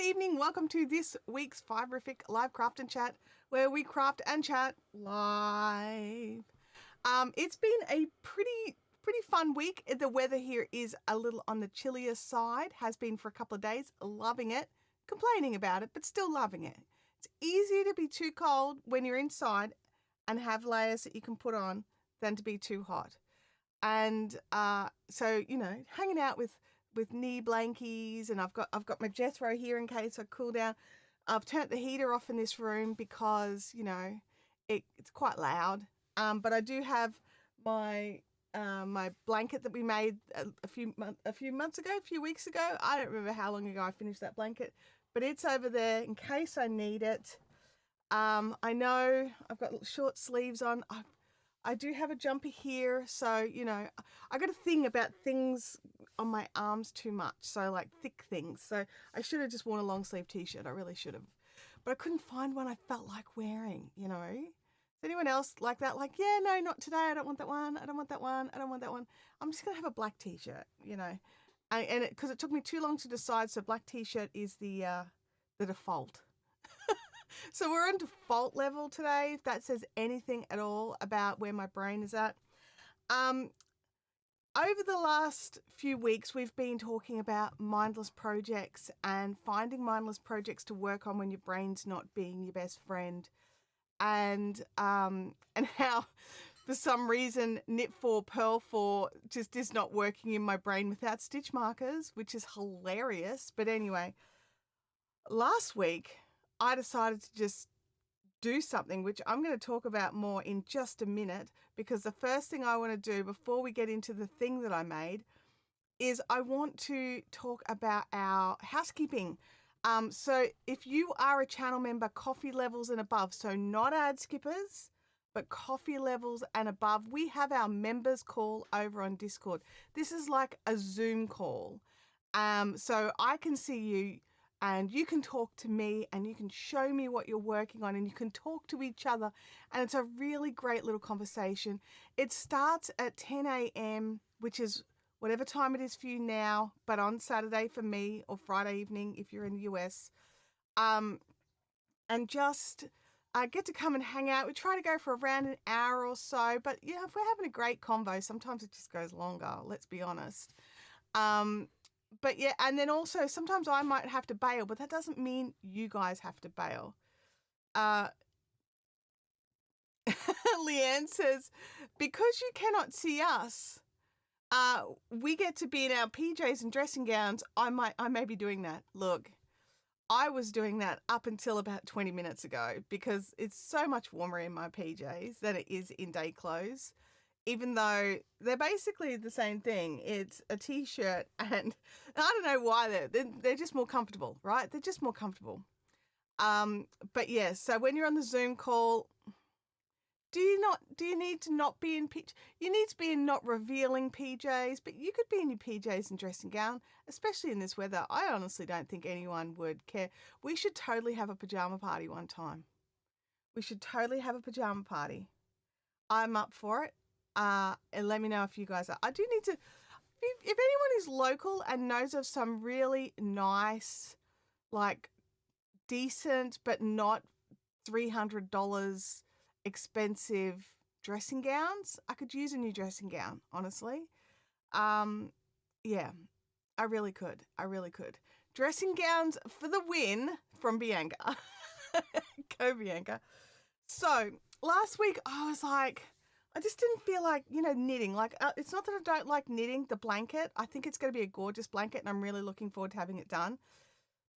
Good evening. Welcome to this week's Fiberific Live Craft and Chat, where we craft and chat live. It's been a pretty fun week. The weather here is a little on the chillier side, has been for a couple of days. Loving it, complaining about it, but still loving it. It's easier to be too cold when you're inside and have layers that you can put on than to be too hot. And so, hanging out with knee blankies, and I've got my Jethro here in case I cool down. I've turned the heater off in this room because it's quite loud. But I do have my my blanket that we made a few weeks ago. I don't remember how long ago I finished that blanket, but it's over there in case I need it. I know I've got short sleeves on. I do have a jumper here, so I got a thing about things on my arms too much, so like thick things. So I should have just worn a long sleeve t-shirt. I really should have, but I couldn't find one I felt like wearing. Is anyone else like that? Like, yeah, no, not today. I don't want that one. I don't want that one. I don't want that one. I'm just gonna have a black t-shirt. And because it took me too long to decide, so black t-shirt is the default. So we're on default level today, if that says anything at all about where my brain is at. Over the last few weeks, we've been talking about mindless projects and finding mindless projects to work on when your brain's not being your best friend. And how, for some reason, knit 4, purl 4 just is not working in my brain without stitch markers, which is hilarious. But anyway, last week, I decided to just do something, which I'm going to talk about more in just a minute, because the first thing I want to do before we get into the thing that I made is I want to talk about our housekeeping. So if you are a channel member, coffee levels and above, so not ad skippers, but coffee levels and above, we have our members call over on Discord. This is like a Zoom call. So I can see you, and you can talk to me, and you can show me what you're working on, and you can talk to each other. And it's a really great little conversation. It starts at 10 a.m., which is whatever time it is for you now, but on Saturday for me, or Friday evening if you're in the US. And just get to come and hang out. We try to go for around an hour or so, but if we're having a great convo, sometimes it just goes longer, let's be honest. But yeah, and then also sometimes I might have to bail, but that doesn't mean you guys have to bail. Leanne says, because you cannot see us, we get to be in our PJs and dressing gowns. I may be doing that. Look, I was doing that up until about 20 minutes ago because it's so much warmer in my PJs than it is in day clothes. Even though they're basically the same thing. It's a t-shirt, and I don't know why they're just more comfortable, right? They're just more comfortable. But yeah, so when you're on the Zoom call, do you need to not be in you need to be in not revealing PJs, but you could be in your PJs and dressing gown, especially in this weather. I honestly don't think anyone would care. We should totally have a pajama party one time. We should totally have a pajama party. I'm up for it. And let me know if you guys are. I do need to, if anyone is local and knows of some really nice, like decent, but not $300 expensive dressing gowns, I could use a new dressing gown, honestly. Yeah, I really could. Dressing gowns for the win from Bianca. Go Bianca. So last week I was like, I just didn't feel like, knitting. Like, it's not that I don't like knitting the blanket. I think it's going to be a gorgeous blanket, and I'm really looking forward to having it done.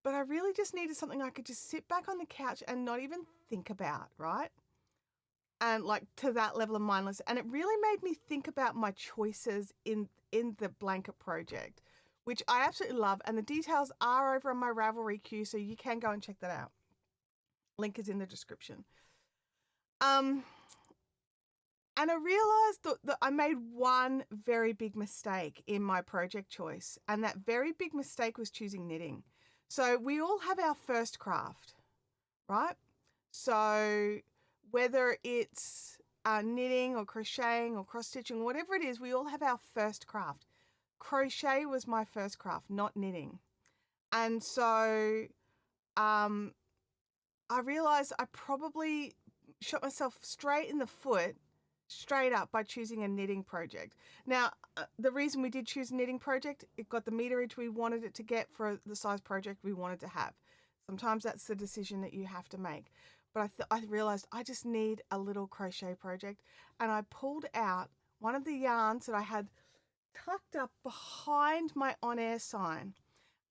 But I really just needed something I could just sit back on the couch and not even think about, right? And like to that level of mindless. And it really made me think about my choices in the blanket project, which I absolutely love. And the details are over on my Ravelry queue, so you can go and check that out. Link is in the description. And I realized that I made one very big mistake in my project choice. And that very big mistake was choosing knitting. So we all have our first craft, right? So whether it's knitting or crocheting or cross stitching, whatever it is, we all have our first craft. Crochet was my first craft, not knitting. And so I realized I probably shot myself straight in the foot, straight up, by choosing a knitting project. Now, the reason we did choose a knitting project, it got the meterage we wanted it to get for the size project we wanted to have. Sometimes that's the decision that you have to make. But I realized I just need a little crochet project, and I pulled out one of the yarns that I had tucked up behind my on-air sign,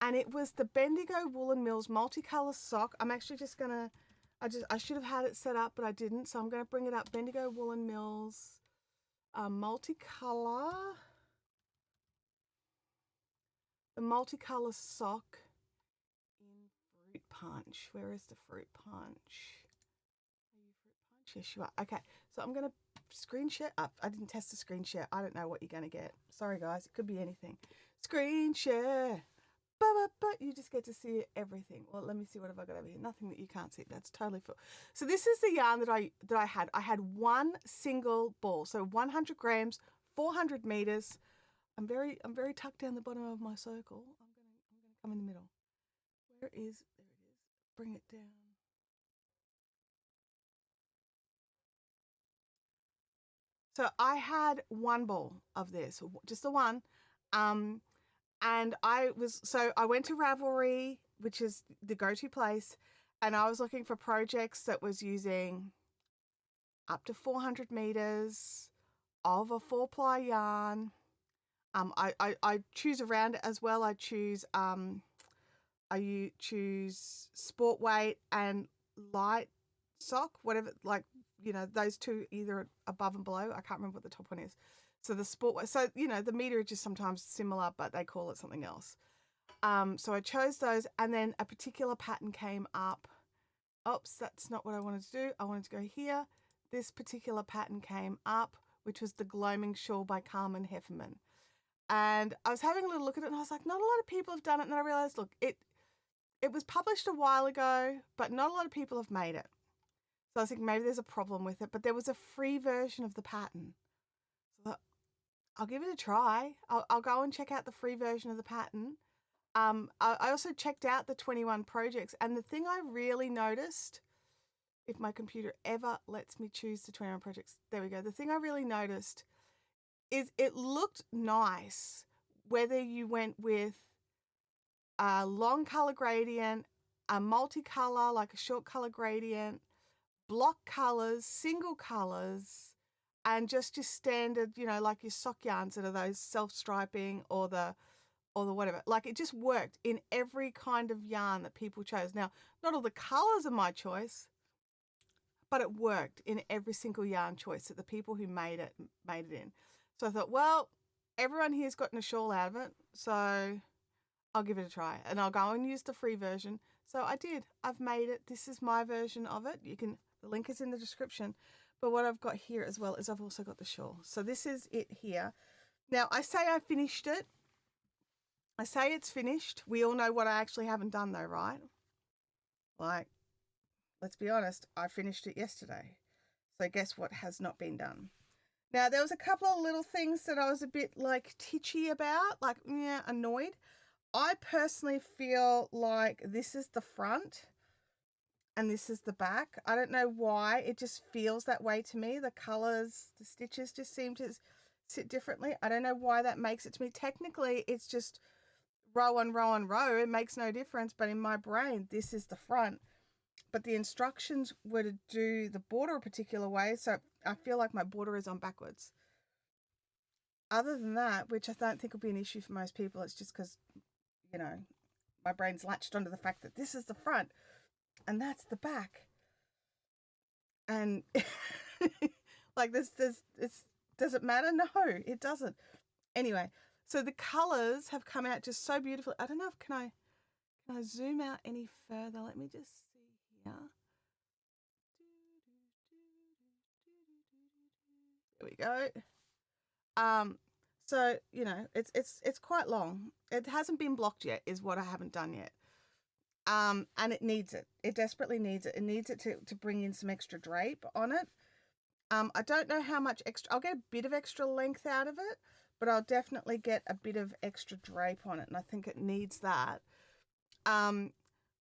and it was the Bendigo Woolen Mills multicolour sock. I'm actually just gonna, I should have had it set up, but I didn't, so I'm gonna bring it up. Bendigo Woolen Mills multicolour, the multicolour sock in Fruit Punch. Where is the Fruit Punch? Are you Fruit Punch? Yes, you are. Okay, so I'm gonna screen share up. I didn't test the screen share. I don't know what you're gonna get. Sorry guys, it could be anything. Screen share. But you just get to see everything. Well, let me see, what have I got over here? Nothing that you can't see. That's totally full. So this is the yarn that I had. I had one single ball, so 100 grams, 400 meters. I'm very tucked down the bottom of my circle. I'm gonna come in the middle. There it is. Bring it down. So I had one ball of this, just the one. And I went to Ravelry, which is the go-to place, and I was looking for projects that was using up to 400 meters of a 4-ply yarn. I choose around it as well. I choose sport weight and light sock, whatever, like, those two, either above and below. I can't remember what the top one is. So the sport, so the meterage is sometimes similar, but they call it something else. So I chose those, and then a particular pattern came up. Oops, that's not what I wanted to do. I wanted to go here. This particular pattern came up, which was the Gloaming Shawl by Carmen Heffernan. And I was having a little look at it, and I was like, not a lot of people have done it. And then I realized, look, it was published a while ago, but not a lot of people have made it. So I was thinking maybe there's a problem with it, but there was a free version of the pattern. So I'll give it a try. I'll go and check out the free version of the pattern. I also checked out the 21 projects, and the thing I really noticed, if my computer ever lets me choose the 21 projects, there we go. The thing I really noticed is it looked nice whether you went with a long color gradient, a multicolor, like a short color gradient, block colors, single colors, and just your standard, like your sock yarns that are those self-striping or the whatever. Like, it just worked in every kind of yarn that people chose. Now, not all the colors are my choice, but it worked in every single yarn choice that the people who made it in. So I thought, well, everyone here's gotten a shawl out of it, so I'll give it a try, and I'll go and use the free version. So I did. I've made it. This is my version of it. The link is in the description. But what I've got here as well is I've also got the shawl. So this is it here. Now, I say I finished it. I say it's finished. We all know what I actually haven't done though, right? Like, let's be honest, I finished it yesterday. So guess what has not been done? Now, there was a couple of little things that I was a bit like titchy about, like, annoyed. I personally feel like this is the front and this is the back. I don't know why. It just feels that way to me. The colors, the stitches just seem to sit differently. I don't know why that makes it to me. Technically, it's just row on row on row. It makes no difference. But in my brain, this is the front. But the instructions were to do the border a particular way. So I feel like my border is on backwards. Other than that, which I don't think will be an issue for most people, it's just because, my brain's latched onto the fact that this is the front and that's the back. And like this, does it matter? No, it doesn't. Anyway, so the colors have come out just so beautifully. I don't know if can I zoom out any further? Let me just see here. There we go. So it's quite long. It hasn't been blocked yet, is what I haven't done yet. And it needs it. It desperately needs it. It needs it to bring in some extra drape on it. I don't know how much extra. I'll get a bit of extra length out of it, but I'll definitely get a bit of extra drape on it, and I think it needs that.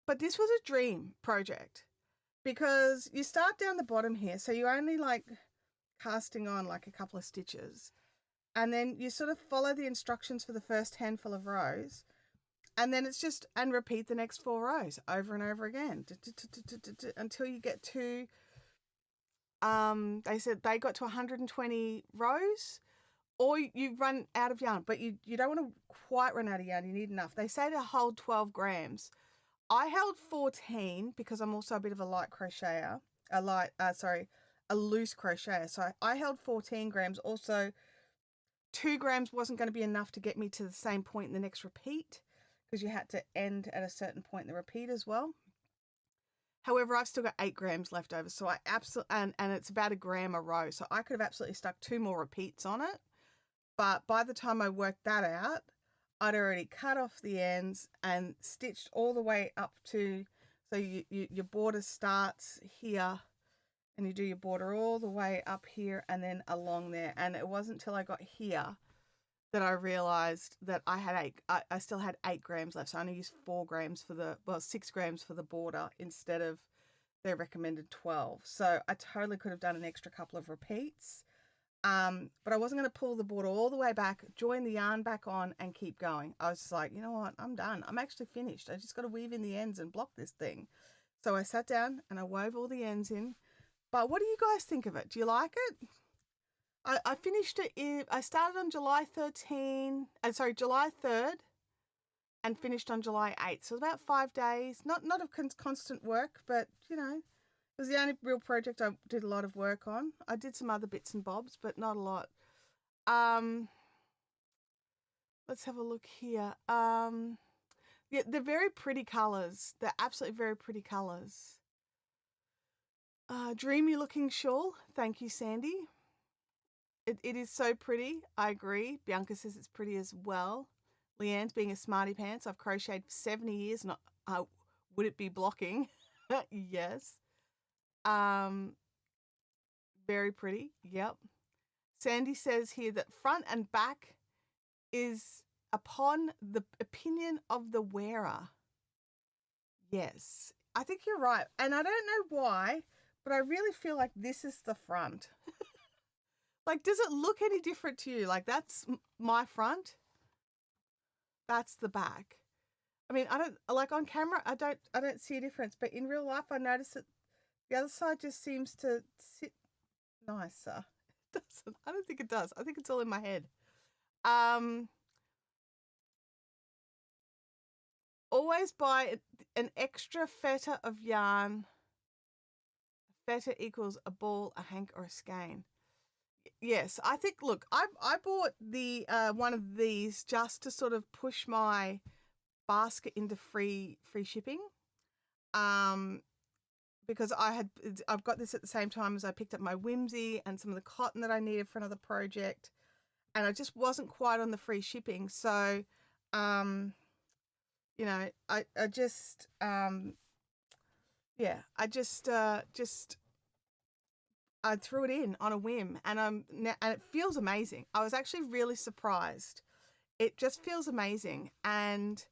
But this was a dream project because you start down the bottom here. So you're only like casting on like a couple of stitches. And then you sort of follow the instructions for the first handful of rows. And then it's just, and repeat the next 4 rows over and over again until you get to, they said they got to 120 rows, or you run out of yarn, but you don't want to quite run out of yarn. You need enough. They say to hold 12 grams. I held 14 because I'm also a bit of a light crocheter, a loose crocheter. So I held 14 grams. Also, 2 grams wasn't going to be enough to get me to the same point in the next repeat because you had to end at a certain point in the repeat as well. However, I've still got 8 grams left over. So I absolutely, and it's about 1 gram a row. So I could have absolutely stuck 2 more repeats on it. But by the time I worked that out, I'd already cut off the ends and stitched all the way up to, so your border starts here and you do your border all the way up here and then along there. And it wasn't until I got here that I realized that I still had 8 grams left. So I only used 4 grams for 6 grams for the border instead of their recommended 12. So I totally could have done an extra couple of repeats. But I wasn't going to pull the border all the way back, join the yarn back on and keep going. I was just like, you know what? I'm done. I'm actually finished. I just got to weave in the ends and block this thing. So I sat down and I wove all the ends in. But what do you guys think of it? Do you like it? I finished it I started on July 3rd and finished on July 8th. So about 5 days, not of constant work, but you know, it was the only real project I did a lot of work on. I did some other bits and bobs, but not a lot. Let's have a look here. Yeah, they're very pretty colours. They're absolutely very pretty colours. Dreamy looking shawl. Thank you, Sandy. It is so pretty. I agree. Bianca says it's pretty as well. Leanne's being a smarty pants. I've crocheted for 70 years. Not would it be blocking? Yes. Very pretty. Yep. Sandy says here that front and back is upon the opinion of the wearer. Yes, I think you're right. And I don't know why, but I really feel like this is the front. Like, does it look any different to you? Like, that's my front. That's the back. I mean, I don't, like on camera, I don't see a difference, but in real life, I notice that the other side just seems to sit nicer. It doesn't. I don't think it does. I think it's all in my head. Always buy an extra feta of yarn. Feta equals a ball, a hank, or a skein. Yes, I think, look, I bought the one of these just to sort of push my basket into free shipping. Because I've got this at the same time as I picked up my whimsy and some of the cotton that I needed for another project, and I just wasn't quite on the free shipping. So, you know, I just I threw it in on a whim, and it feels amazing. I was actually really surprised. It just feels amazing, and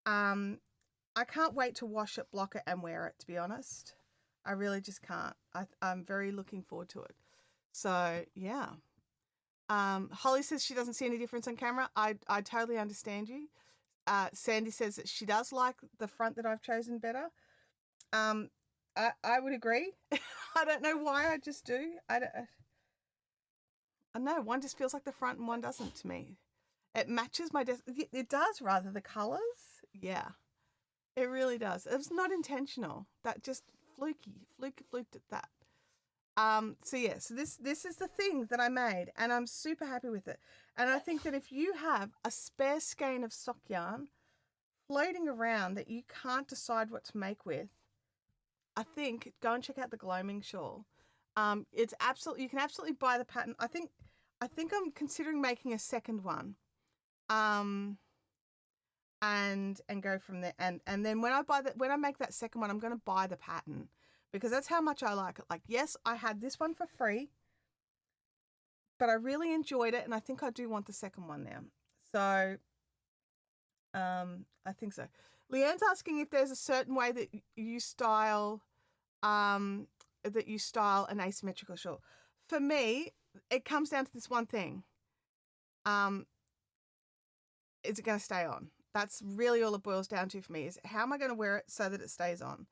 I can't wait to wash it, block it, and wear it, to be honest. I really just can't. I'm very looking forward to it. So, yeah. Holly says she doesn't see any difference on camera. I totally understand you. Sandy says that she does like the front that I've chosen better. I would agree. I don't know why, I just do. I know, one just feels like the front and one doesn't to me. It matches my desk. It does, rather, the colours. Yeah, it really does. It was not intentional. That just fluked at that. So yeah, so this is the thing that I made, and I'm super happy with it. And I think that if you have a spare skein of sock yarn floating around that you can't decide what to make with, I think go and check out the Gloaming shawl. It's absolutely, you can absolutely buy the pattern. I think I'm considering making a second one. And go from there. And then when I make that second one, I'm going to buy the pattern because that's how much I like it. Like, yes, I had this one for free, but I really enjoyed it, and I think I do want the second one now. So, I think so. Leanne's asking if there's a certain way that you style an asymmetrical shawl. For me, it comes down to this one thing. Is it going to stay on? That's really all it boils down to for me, is how am I going to wear it so that it stays on?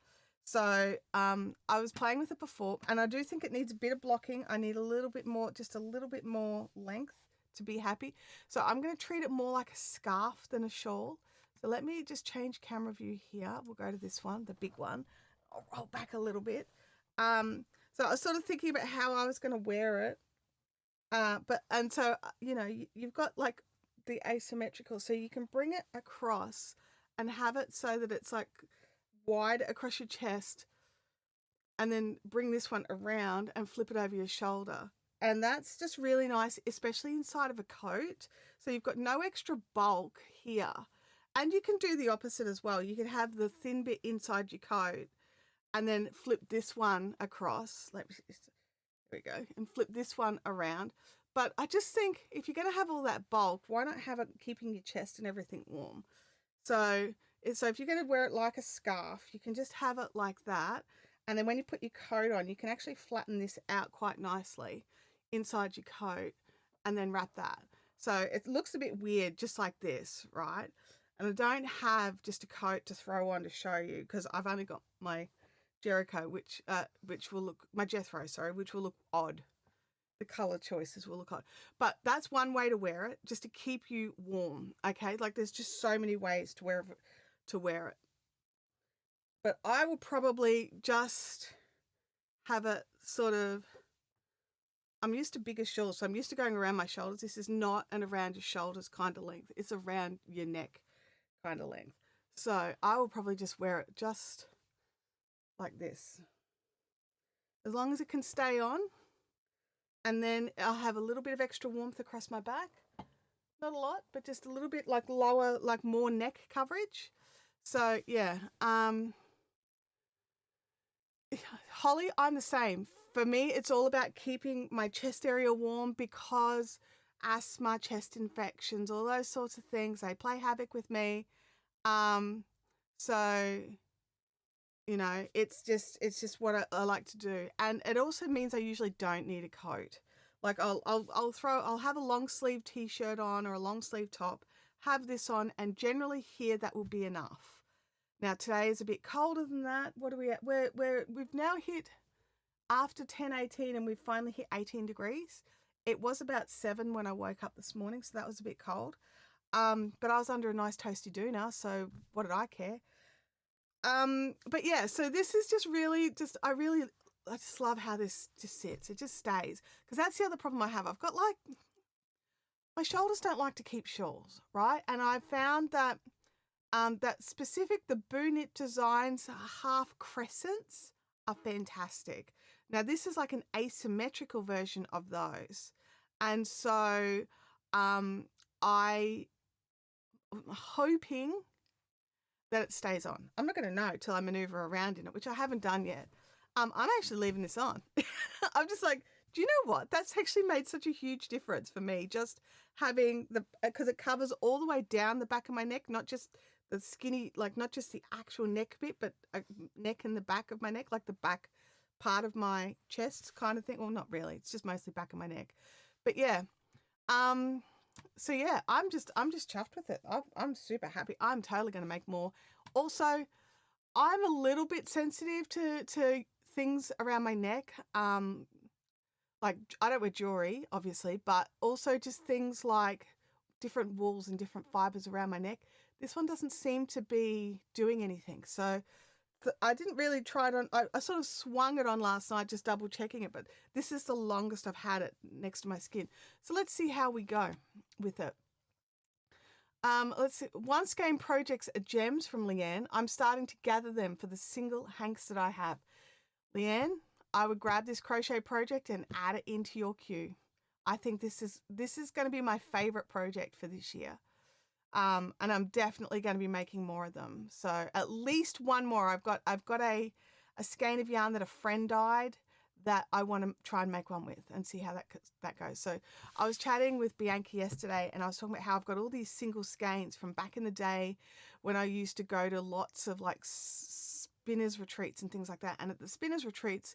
So I was playing with it before, and I do think it needs a bit of blocking. I need a little bit more, just a little bit more length to be happy. So I'm going to treat it more like a scarf than a shawl. So let me just change camera view here. We'll go to this one, the big one. I'll roll back a little bit. So I was sort of thinking about how I was going to wear it. So, you know, you've got like the asymmetrical, so you can bring it across and have it so that it's like wide across your chest, and then bring this one around and flip it over your shoulder. And that's just really nice, especially inside of a coat. So you've got no extra bulk here. And you can do the opposite as well. You can have the thin bit inside your coat and then flip this one across. There we go. And flip this one around. But I just think if you're going to have all that bulk, why not have it keeping your chest and everything warm? So if you're going to wear it like a scarf, you can just have it like that. And then when you put your coat on, you can actually flatten this out quite nicely inside your coat and then wrap that. So it looks a bit weird just like this, right? And I don't have just a coat to throw on to show you because I've only got my Jericho, which will look, my Jethro, sorry, which will look odd. The color choices will look odd. But that's one way to wear it, just to keep you warm, okay? Like there's just so many ways to wear it. But I will probably just have it sort of, I'm used to bigger shawls, so I'm used to going around my shoulders. This is not an around your shoulders kind of length. It's around your neck kind of length. So I will probably just wear it just like this. As long as it can stay on. And then I'll have a little bit of extra warmth across my back. Not a lot, but just a little bit like lower, like more neck coverage. So yeah, Holly, I'm the same. For me, it's all about keeping my chest area warm because asthma, chest infections, all those sorts of things, they play havoc with me. So, you know, it's just what I like to do. And it also means I usually don't need a coat. Like I'll have a long sleeve t-shirt on or a long sleeve top, have this on, and generally here that will be enough. Now today is a bit colder than that. What are we at? We've now hit after 10:18 and we've finally hit 18 degrees. It was about 7 when I woke up this morning, so that was a bit cold. But I was under a nice toasty doona, so what did I care? But yeah, so this is just really I just love how this just sits. It just stays. Because that's the other problem I have. I've got like, my shoulders don't like to keep shawls, right? And I found that the Boo Knit Designs half crescents are fantastic. Now this is like an asymmetrical version of those. And so I'm hoping that it stays on. I'm not going to know till I maneuver around in it, which I haven't done yet. I'm actually leaving this on. I'm just like, do you know what? That's actually made such a huge difference for me. Just having because it covers all the way down the back of my neck, not just the skinny, like not just the actual neck bit, but neck and the back of my neck, like the back part of my chest kind of thing. Well, not really. It's just mostly back of my neck. But yeah. So yeah, I'm just chuffed with it. I'm super happy. I'm totally going to make more. Also, I'm a little bit sensitive to things around my neck. Like I don't wear jewelry, obviously, but also just things like different wools and different fibers around my neck. This one doesn't seem to be doing anything. So I didn't really try it on. I sort of swung it on last night, just double checking it, but this is the longest I've had it next to my skin. So let's see how we go with it. Let's see. Once Game Projects are gems from Leanne. I'm starting to gather them for the single hanks that I have. Leanne, I would grab this crochet project and add it into your queue. I think this is going to be my favorite project for this year. And I'm definitely going to be making more of them. So at least one more. I've got a skein of yarn that a friend dyed that I want to try and make one with and see how that goes. So I was chatting with Bianca yesterday and I was talking about how I've got all these single skeins from back in the day when I used to go to lots of like spinners retreats and things like that. And at the spinners retreats,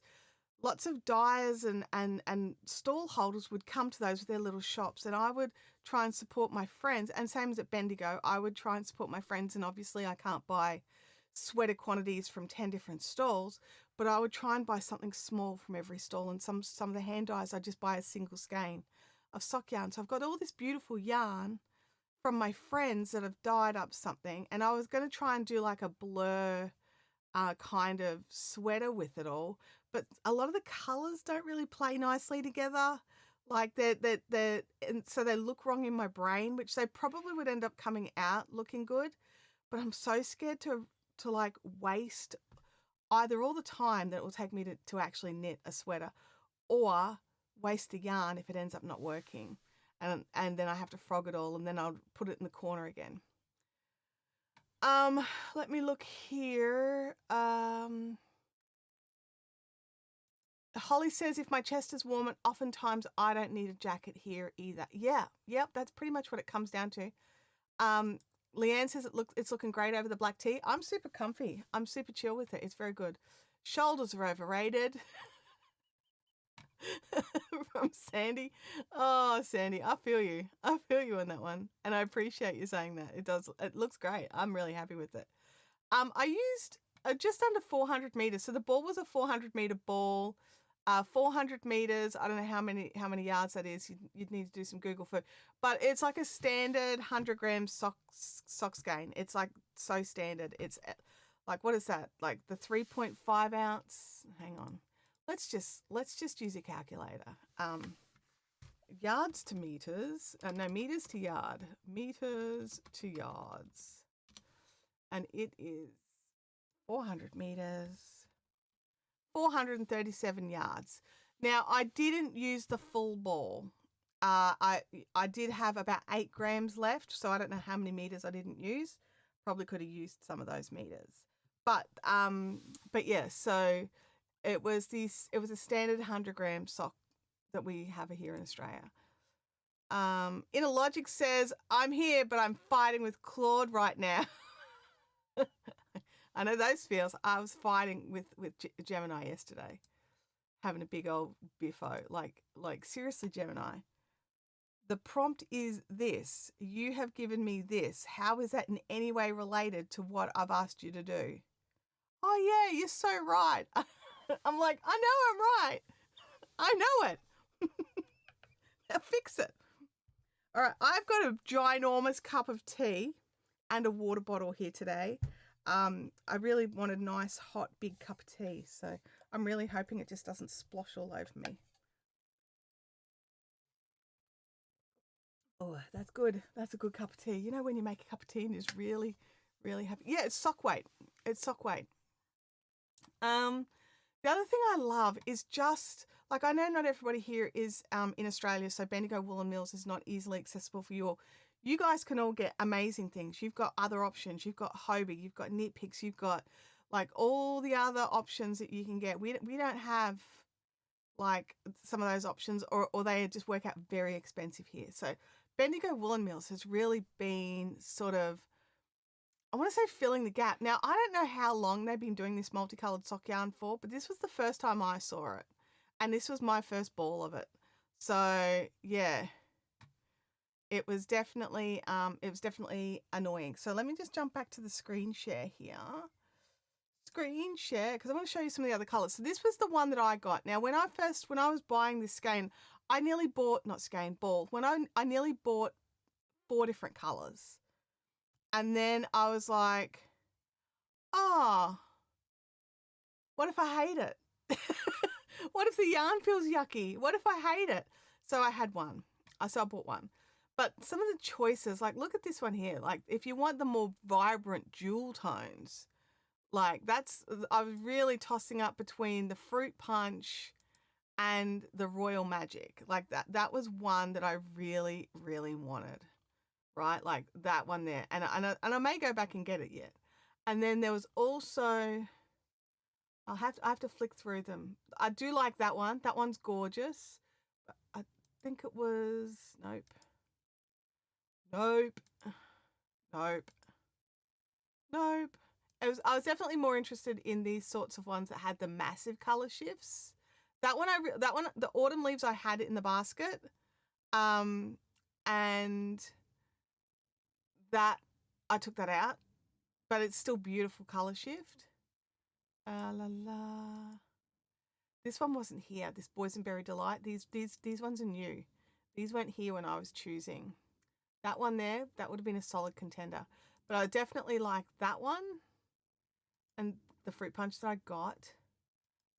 lots of dyers and stall holders would come to those with their little shops, and I would try and support my friends. And same as at Bendigo, I would try and support my friends. And obviously I can't buy sweater quantities from 10 different stalls, but I would try and buy something small from every stall. And some of the hand dyes, I just buy a single skein of sock yarn. So I've got all this beautiful yarn from my friends that have dyed up something, and I was going to try and do like a blur kind of sweater with it all, but a lot of the colors don't really play nicely together. Like and so they look wrong in my brain, which they probably would end up coming out looking good. But I'm so scared to like waste either all the time that it will take me to actually knit a sweater, or waste the yarn if it ends up not working. And then I have to frog it all, and then I'll put it in the corner again. Let me look here. Holly says, if my chest is warm, and oftentimes I don't need a jacket here either. Yeah, yep, that's pretty much what it comes down to. Leanne says it's looking great over the black tee. I'm super comfy. I'm super chill with it. It's very good. Shoulders are overrated. From Sandy. Oh, Sandy, I feel you. I feel you on that one. And I appreciate you saying that. It looks great. I'm really happy with it. I used just under 400 meters. So the ball was a 400-meter ball. 400 meters. I don't know how many yards that is. You'd need to do some Google for it. But it's like a standard 100-gram sock skein. It's like so standard. It's like, what is that? Like the 3.5 ounce. Hang on. Let's just use a calculator. Yards to meters. No, meters to yard. Meters to yards. And it is 400 meters. 437 yards. Now, I didn't use the full ball. I did have about 8 grams left, so I don't know how many meters I didn't use. Probably could have used some of those meters. But yeah, so it was a standard 100-gram sock that we have here in Australia. Inner Logic says, I'm here, but I'm fighting with Claude right now. I know those feels. I was fighting with Gemini yesterday, having a big old biffo. Like seriously, Gemini. The prompt is this. You have given me this. How is that in any way related to what I've asked you to do? Oh yeah, you're so right. I'm like, I know I'm right. I know it. Now fix it. All right, I've got a ginormous cup of tea and a water bottle here today. I really want a nice, hot, big cup of tea, so I'm really hoping it just doesn't splosh all over me. Oh, that's good. That's a good cup of tea. You know when you make a cup of tea and it's really, really happy. Yeah, it's sock weight. It's sock weight. The other thing I love is just, like, I know not everybody here is in Australia, so Bendigo Woolen Mills is not easily accessible for you all. You guys can all get amazing things. You've got other options. You've got Hobie, you've got Knit Picks, you've got like all the other options that you can get. We don't have like some of those options, or they just work out very expensive here. So Bendigo Woolen Mills has really been sort of, I want to say, filling the gap. Now, I don't know how long they've been doing this multicolored sock yarn for, but this was the first time I saw it. And this was my first ball of it. So yeah, it was definitely annoying. So let me just jump back to the screen share here. Screen share, because I want to show you some of the other colors. So this was the one that I got. Now, when I was buying this skein, I nearly bought, not skein, ball. When I nearly bought 4 different colors. And then I was like, oh, what if I hate it? What if the yarn feels yucky? What if I hate it? So I had one. So I bought one. But some of the choices, like look at this one here. Like if you want the more vibrant jewel tones, like I was really tossing up between the Fruit Punch and the Royal Magic. Like that was one that I really, really wanted. Right? Like that one there. And I may go back and get it yet. And then there was also, I have to flick through them. I do like that one. That one's gorgeous. I think it was, nope. Nope. I was definitely more interested in these sorts of ones that had the massive color shifts. That one, the autumn leaves, I had it in the basket, um, and that I took that out, but it's still beautiful color shift. La la. This one wasn't here. This boysenberry delight. These ones are new. These weren't here when I was choosing. That one there, that would have been a solid contender. But I definitely like that one and the fruit punch that I got.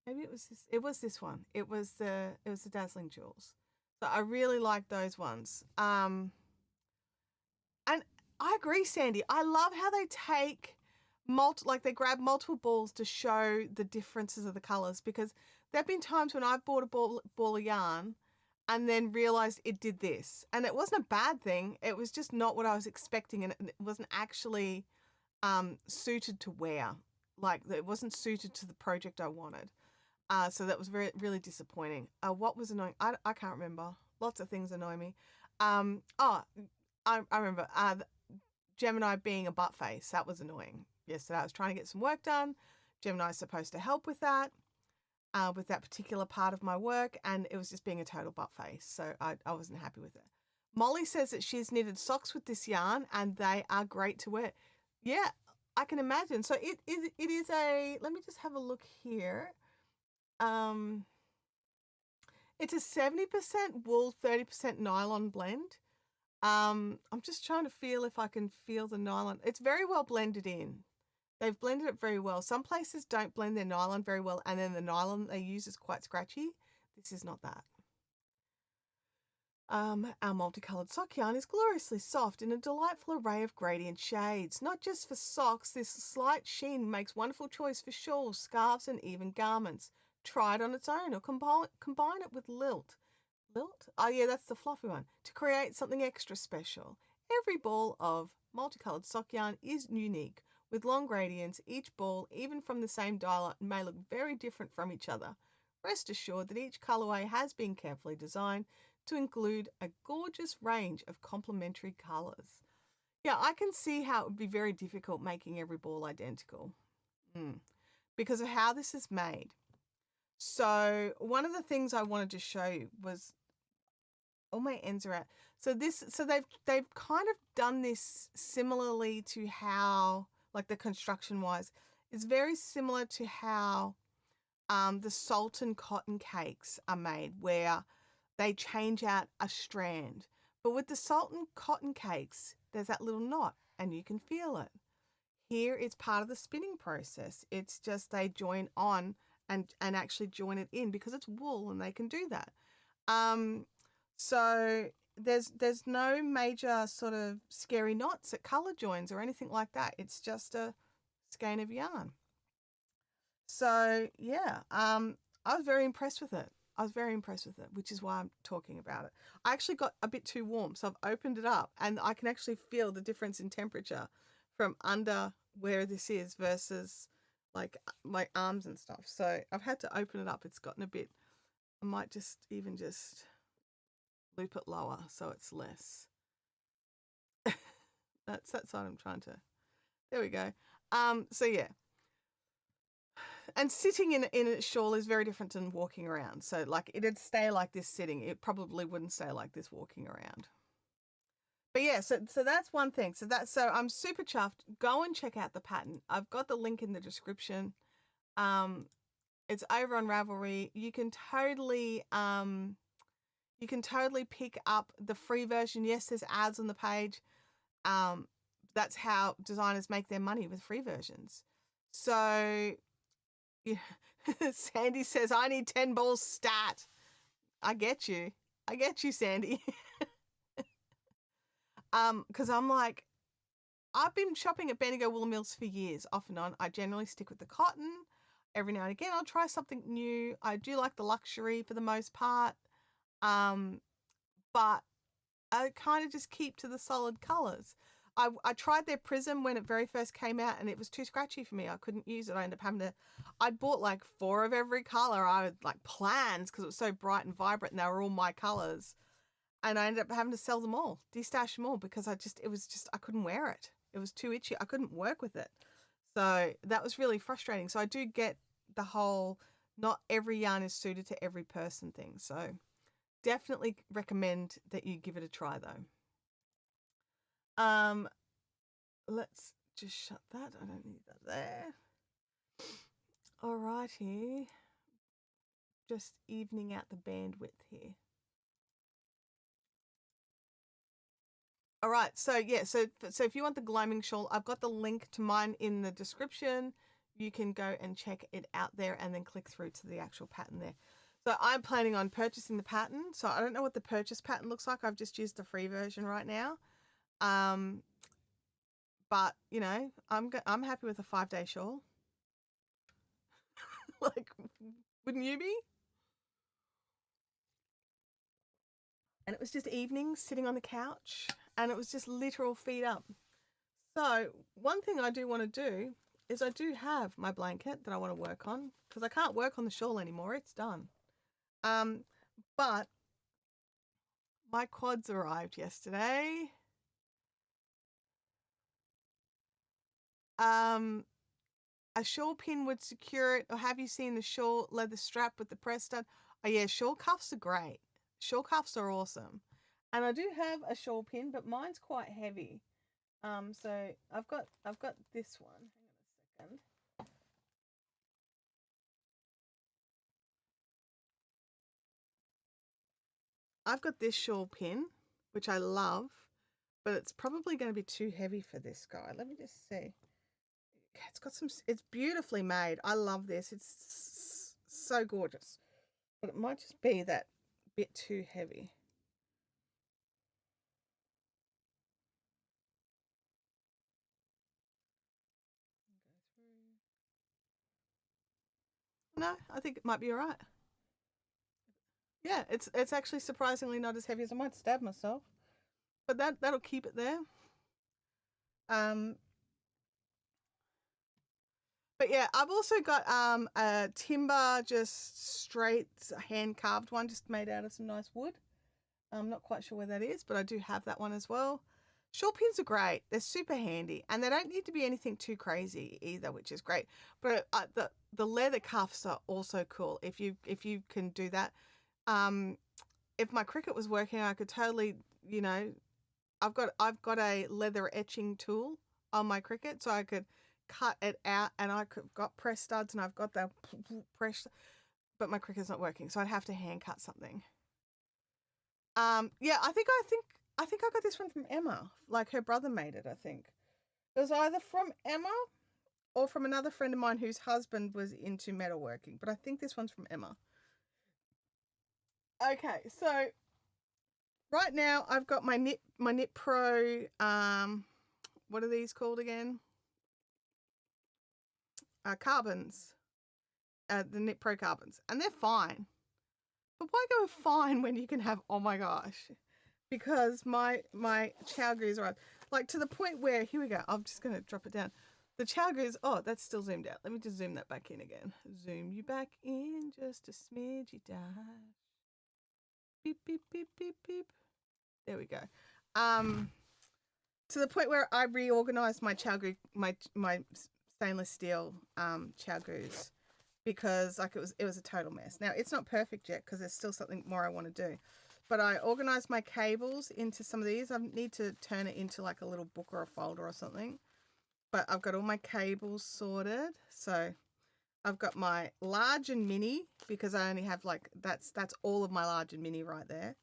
Maybe it was this. It was this one. It was the dazzling jewels. So I really like those ones. And I agree, Sandy. I love how they take like they grab multiple balls to show the differences of the colors, because there have been times when I've bought a ball of yarn and then realized it did this, and it wasn't a bad thing. It was just not what I was expecting, and it wasn't actually suited to wear. Like, it wasn't suited to the project I wanted. So that was really disappointing. What was annoying? I can't remember. Lots of things annoy me. I remember Gemini being a butt face. That was annoying. Yesterday I was trying to get some work done. Gemini's supposed to help with that particular part of my work, and it was just being a total butt face. So I wasn't happy with it. Molly says that she's knitted socks with this yarn and they are great to wear. Yeah, I can imagine. So it is a, let me just have a look here. It's a 70% wool, 30% nylon blend. I'm just trying to feel if I can feel the nylon. It's very well blended in. They've blended it very well. Some places don't blend their nylon very well, and then the nylon they use is quite scratchy. This is not that. Our multicolored sock yarn is gloriously soft in a delightful array of gradient shades. Not just for socks, this slight sheen makes wonderful choice for shawls, scarves, and even garments. Try it on its own or combine it with lilt. Lilt? Oh yeah, that's the fluffy one. To create something extra special. Every ball of multicolored sock yarn is unique. With long gradients, each ball, even from the same dye, may look very different from each other. Rest assured that each colorway has been carefully designed to include a gorgeous range of complementary colors. Yeah, I can see how it would be very difficult making every ball identical because of how this is made. So one of the things I wanted to show you was, all my ends are out. So they've kind of done this similarly to how, like, the construction wise, it's very similar to how the Sultan cotton cakes are made, where they change out a strand. But with the Sultan cotton cakes, there's that little knot and you can feel it. Here it's part of the spinning process. It's just they join on and actually join it in because it's wool and they can do that. So there's no major sort of scary knots at color joins or anything like that. It's just a skein of yarn. So yeah, I was very impressed with it. Which is why I'm talking about it. I actually got a bit too warm, so I've opened it up and I can actually feel the difference in temperature from under where this is versus like my arms and stuff. So I've had to open it up. It's gotten a bit, I might just loop it lower so it's less. That's what I'm trying to, there we go. So yeah. And sitting in a shawl is very different than walking around. So like it'd stay like this sitting. It probably wouldn't stay like this walking around. But yeah, so that's one thing. So I'm super chuffed. Go and check out the pattern. I've got the link in the description. It's over on Ravelry. You can totally pick up the free version. Yes, there's ads on the page. That's how designers make their money, with free versions. So yeah. Sandy says, I need 10 balls stat. I get you, Sandy. Because I'm like, I've been shopping at Bendigo Wool Mills for years, off and on. I generally stick with the cotton. Every now and again, I'll try something new. I do like the luxury for the most part. But I kind of just keep to the solid colors. I tried their Prism when it very first came out and it was too scratchy for me. I couldn't use it. I ended up having to, I'd bought like 4 of every color. I had like plans because it was so bright and vibrant and they were all my colors. And I ended up having to sell them all, destash them all, because I couldn't wear it. It was too itchy. I couldn't work with it. So that was really frustrating. So I do get the whole not every yarn is suited to every person thing. So definitely recommend that you give it a try though. Let's just shut that. I don't need that there. Alrighty. Just evening out the bandwidth here. All right, so yeah, so if you want the gloaming shawl, I've got the link to mine in the description. You can go and check it out there and then click through to the actual pattern there. So I'm planning on purchasing the pattern. So I don't know what the purchase pattern looks like. I've just used the free version right now. But you know, I'm happy with a 5-day shawl. Like, wouldn't you be? And it was just evenings sitting on the couch, and it was just literal feet up. So one thing I do want to do is I do have my blanket that I want to work on because I can't work on the shawl anymore. It's done. But my quads arrived yesterday. A shawl pin would secure it. Or have you seen the shawl leather strap with the press stud? Oh yeah, shawl cuffs are great. Shawl cuffs are awesome. And I do have a shawl pin, but mine's quite heavy. So I've got this one. Hang on a second. I've got this shawl pin, which I love, but it's probably going to be too heavy for this guy. Let me just see. It's got some, it's beautifully made. I love this. It's so gorgeous, but it might just be that bit too heavy. No, I think it might be all right. Yeah, it's actually surprisingly not as heavy as I might stab myself, but that'll keep it there. But yeah, I've also got a timber, just straight hand carved one, just made out of some nice wood. I'm not quite sure where that is, but I do have that one as well. Shawl pins are great. They're super handy, and they don't need to be anything too crazy either, which is great. But the leather cuffs are also cool if you can do that. If my Cricut was working, I could totally, you know, I've got a leather etching tool on my Cricut, so I could cut it out, and I could got press studs, and I've got the press, but my Cricut's not working, so I'd have to hand cut something. Yeah, I think I got this one from Emma. Like her brother made it, I think. It was either from Emma or from another friend of mine whose husband was into metalworking, but I think this one's from Emma. Okay, so right now I've got my Knit Pro what are these called again? Carbons. The Knit Pro carbons, and they're fine. But why go fine when you can have, oh my gosh, because my chow goos are like to the point where, here we go, I'm just going to drop it down. The chow goos, oh, that's still zoomed out. Let me just zoom that back in again. Zoom you back in just a smidgy dash. Beep, beep, beep, beep, beep. There we go. To the point where I reorganized my chow goo, my stainless steel chow goos, because like it was a total mess. Now it's not perfect yet because there's still something more I want to do. But I organized my cables into some of these. I need to turn it into like a little book or a folder or something. But I've got all my cables sorted. So I've got my large and mini because I only have like, that's all of my large and mini right there.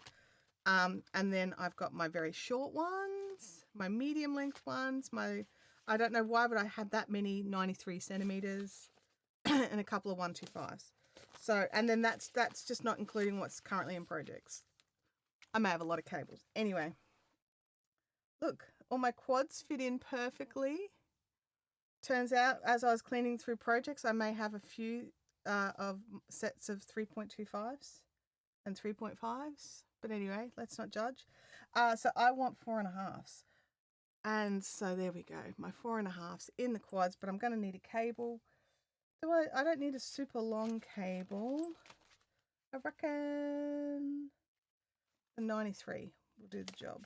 And then I've got my very short ones, my medium length ones, I don't know why, but I had that many 93 centimeters and a couple of 125s. So, and then that's just not including what's currently in projects. I may have a lot of cables. Anyway, look, all my quads fit in perfectly. Turns out, as I was cleaning through projects, I may have a few of sets of 3.25s and 3.5s. But anyway, let's not judge. So I want 4.5s. And so there we go. My 4.5s in the quads, but I'm going to need a cable. I don't need a super long cable. I reckon the 93 will do the job.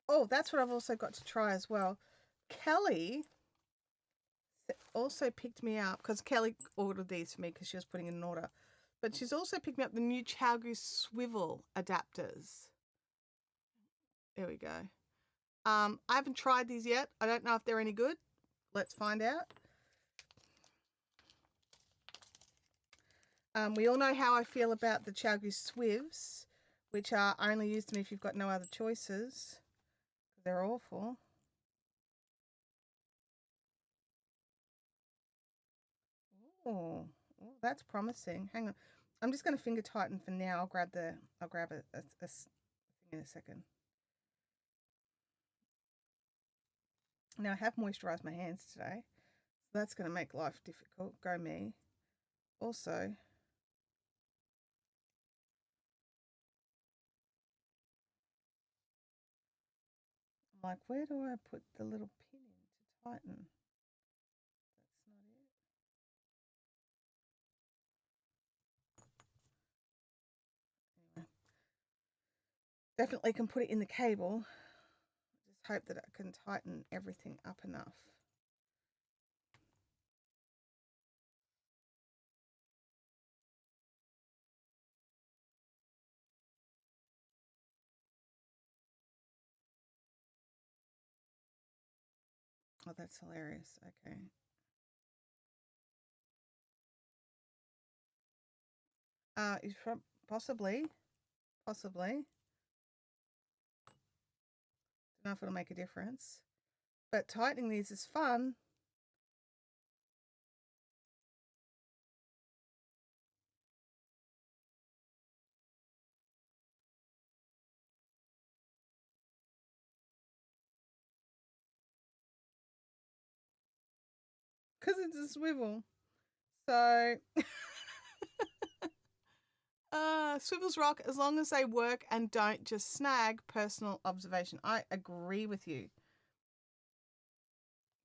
Oh, that's what I've also got to try as well. Kelly also picked me up because Kelly ordered these for me because she was putting in an order. But she's also picked me up the new Chowgu swivel adapters. There we go. I haven't tried these yet. I don't know if they're any good. Let's find out. We all know how I feel about the Chowgu swivs, which are only use them if you've got no other choices. They're awful. Oh, that's promising. Hang on. I'm just going to finger tighten for now. I'll grab a thing in a second. Now I have moisturized my hands today. So that's going to make life difficult. Go me. Also, I'm like, where do I put the little pin in to tighten? That's not it. Anyway, definitely can put it in the cable. Just hope that I can tighten everything up enough. Oh, that's hilarious. Okay. Possibly, possibly. Don't know if it'll make a difference. But tightening these is fun. Because it's a swivel. So, swivels rock as long as they work and don't just snag. Personal observation. I agree with you.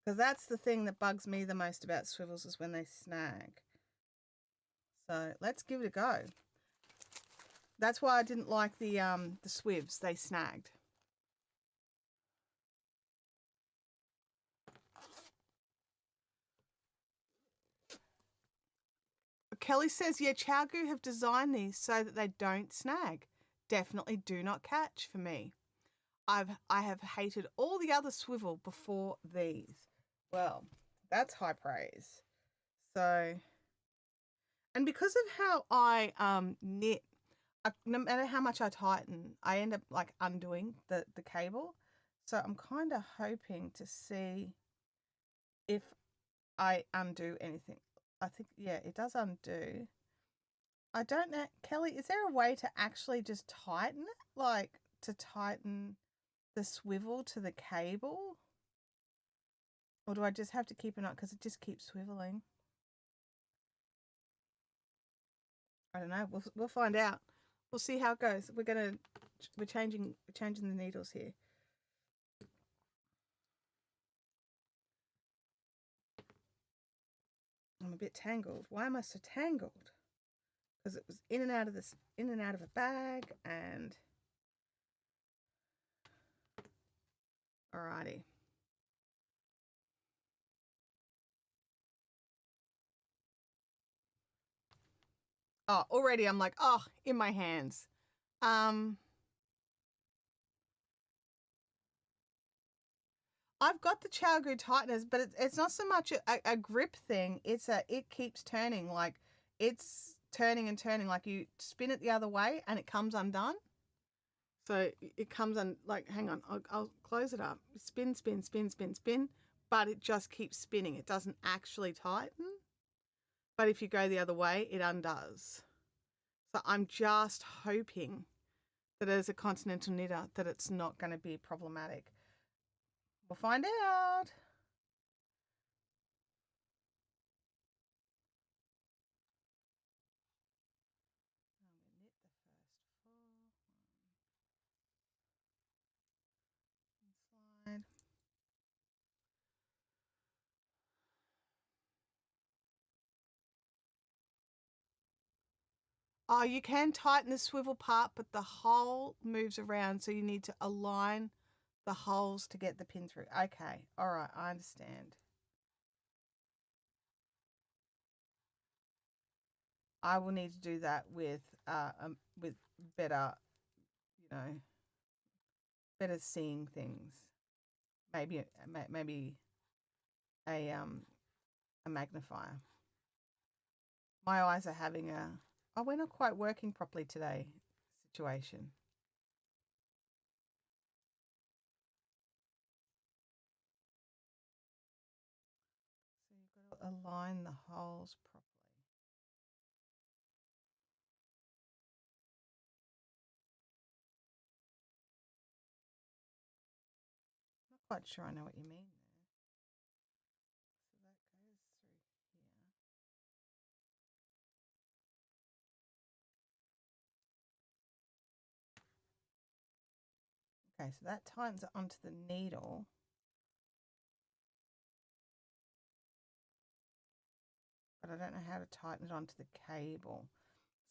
Because that's the thing that bugs me the most about swivels is when they snag. So let's give it a go. That's why I didn't like the swivs. They snagged. Kelly says, yeah, Chowgu have designed these so that they don't snag. Definitely do not catch for me. I have hated all the other swivel before these. Well, that's high praise. So, and because of how I knit, no matter how much I tighten, I end up like undoing the cable. So I'm kind of hoping to see if I undo anything. I think yeah, it does undo. I don't know, Kelly. Is there a way to actually just tighten it, like to tighten the swivel to the cable? Or do I just have to keep an eye because it just keeps swiveling? I don't know. We'll find out. We'll see how it goes. We're changing the needles here. I'm a bit tangled. Why am I so tangled? Because it was in and out of a bag and alrighty. Oh, already I'm like, oh, in my hands. Um, I've got the Chowgu tighteners, but it's not so much a grip thing. It keeps turning. Like it's turning and turning. Like you spin it the other way and it comes undone. So it comes on. Like, hang on, I'll close it up. Spin, spin, spin, spin, spin. But it just keeps spinning. It doesn't actually tighten. But if you go the other way, it undoes. So I'm just hoping that as a continental knitter that it's not going to be problematic. We'll find out. Slide. Oh, you can tighten the swivel part, but the hole moves around, so you need to align the holes to get the pin through. Okay, all right, I understand. I will need to do that with better, you know, better seeing things. Maybe a um a magnifier. My eyes are having a oh, we're not quite working properly today situation. So you've got to align the holes properly. Not quite sure I know what you mean there. So that goes through here. Okay, so that tightens it onto the needle. But I don't know how to tighten it onto the cable.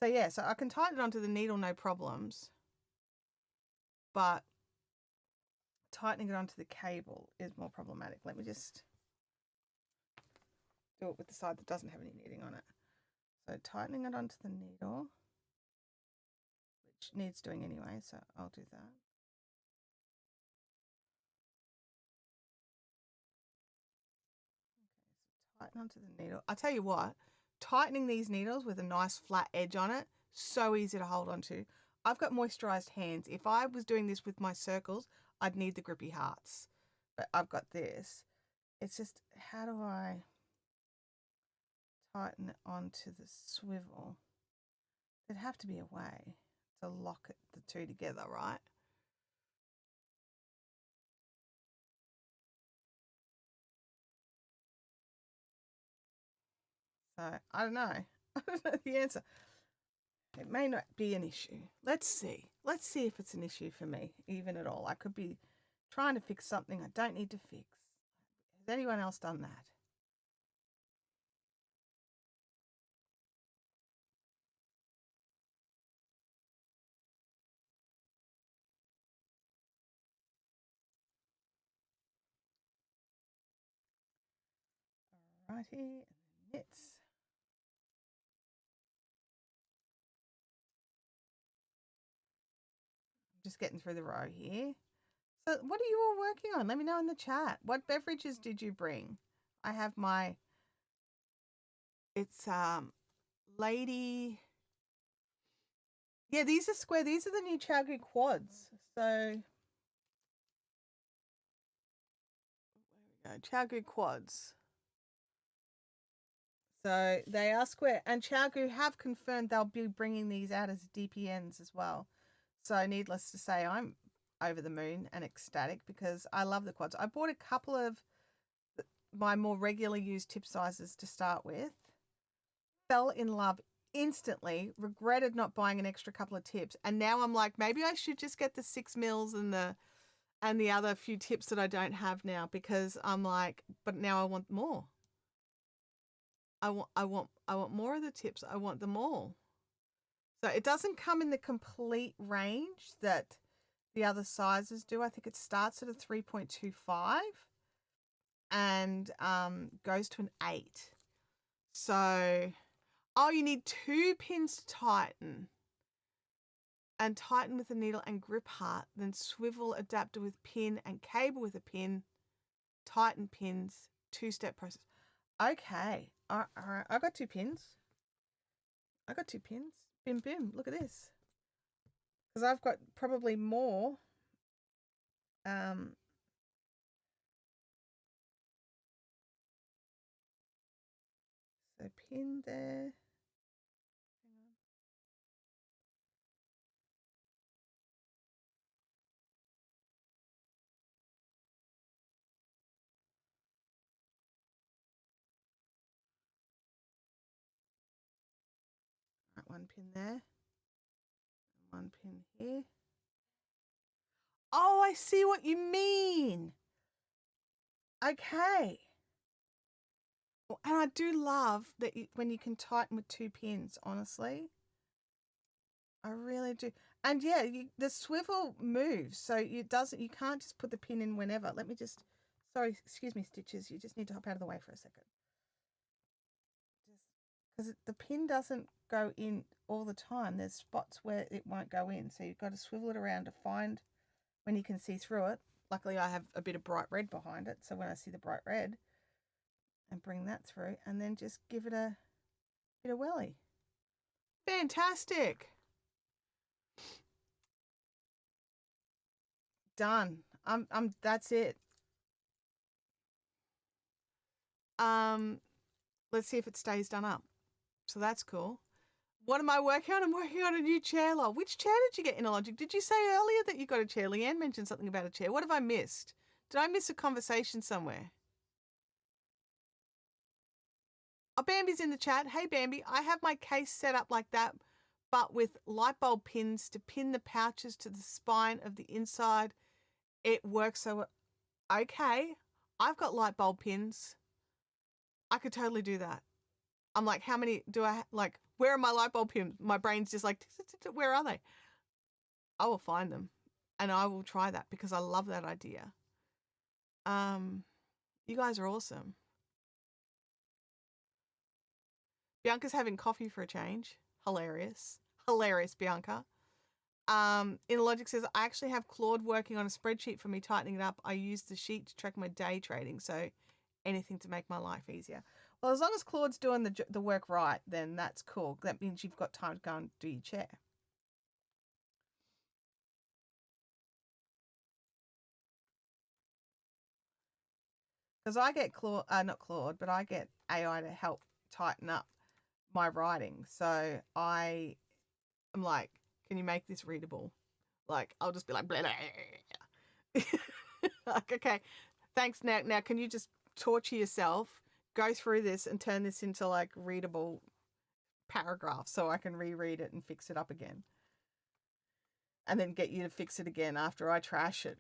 So yeah, so I can tighten it onto the needle, no problems. But tightening it onto the cable is more problematic. Let me just do it with the side that doesn't have any knitting on it. So tightening it onto the needle, which needs doing anyway, so I'll do that. Tighten onto the needle. I tell you what, tightening these needles with a nice flat edge on it, so easy to hold onto. I've got moisturized hands. If I was doing this with my circles, I'd need the grippy hearts. But I've got this. It's just, how do I tighten it onto the swivel? There'd have to be a way to lock the two together, right? So I don't know. I don't know the answer. It may not be an issue. Let's see. Let's see if it's an issue for me, even at all. I could be trying to fix something I don't need to fix. Has anyone else done that? Alrighty, and then knits. I'm just getting through the row here. So, what are you all working on? Let me know in the chat. What beverages did you bring? I have my. It's lady. Yeah, these are square. These are the new Chagu quads. So there we go. Chagu quads. So they are square, and Chagu have confirmed they'll be bringing these out as DPNs as well. So needless to say, I'm over the moon and ecstatic because I love the quads. I bought a couple of my more regularly used tip sizes to start with, fell in love instantly, regretted not buying an extra couple of tips, and now I'm like, maybe I should just get the 6 mils and the other few tips that I don't have now because I'm like, but now I want more. I want more of the tips. I want them all. So it doesn't come in the complete range that the other sizes do. I think it starts at a 3.25 and goes to an 8. So, oh, you need 2 pins to tighten. And tighten with a needle and grip heart. Then swivel adapter with pin and cable with a pin. Tighten pins. 2-step process. Okay. All right. I got 2 pins. I got 2 pins. Bim, bim. Look at this. Because I've got probably more. So pin there. Hang on. Right, 1 pin there. 1 pin here. Oh, I see what you mean. Okay. And I do love that when you can tighten with 2 pins, honestly. I really do. And yeah, the swivel moves, so you can't just put the pin in whenever. Let me just, sorry, excuse me, Stitches. You just need to hop out of the way for a second. Just because the pin doesn't go in all the time. There's spots where it won't go in, so you've got to swivel it around to find when you can see through it. Luckily, I have a bit of bright red behind it, so when I see the bright red, and bring that through, and then just give it a bit of welly. Fantastic. Done. That's it. Um, let's see if it stays done up. So that's cool. What am I working on? I'm working on a new chair, lol. Which chair did you get in Logic? Did you say earlier that you got a chair? Leanne mentioned something about a chair. What have I missed? Did I miss a conversation somewhere? Oh, Bambi's in the chat. Hey, Bambi, I have my case set up like that, but with light bulb pins to pin the pouches to the spine of the inside. It works so okay. I've got light bulb pins. I could totally do that. I'm like, how many do I like? Where are my light bulb pins? My brain's just like, where are they? I will find them, and I will try that because I love that idea. You guys are awesome. Bianca's having coffee for a change. Hilarious, hilarious, Bianca. Logic says I actually have Claude working on a spreadsheet for me, tightening it up. I use the sheet to track my day trading, so anything to make my life easier. Well, as long as Claude's doing the work right, then that's cool. That means you've got time to go and do your chair. Because I get not Claude, but I get AI to help tighten up my writing. So I am like, can you make this readable? Like, I'll just be like, blah, blah. Like, okay, thanks. Now, can you just torture yourself, go through this, and turn this into like readable paragraphs so I can reread it and fix it up again, and then get you to fix it again after I trash it.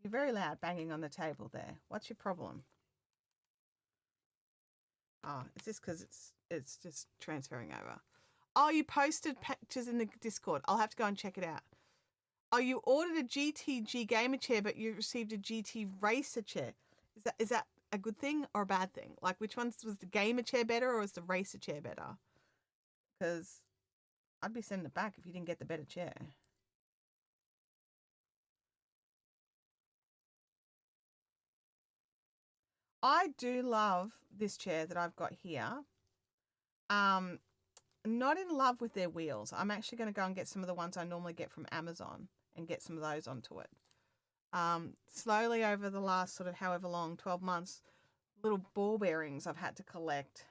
You're very loud banging on the table there. What's your problem? Oh, it's just because it's just transferring over. Oh, you posted pictures in the Discord. I'll have to go and check it out. Oh, you ordered a GTG gamer chair, but you received a GT racer chair. Is that a good thing or a bad thing? Like, which one was the gamer chair better or was the racer chair better? Because I'd be sending it back if you didn't get the better chair. I do love this chair that I've got here. Not in love with their wheels. I'm actually going to go and get some of the ones I normally get from Amazon and get some of those onto it. Slowly over the last sort of however long, 12 months, little ball bearings I've had to collect.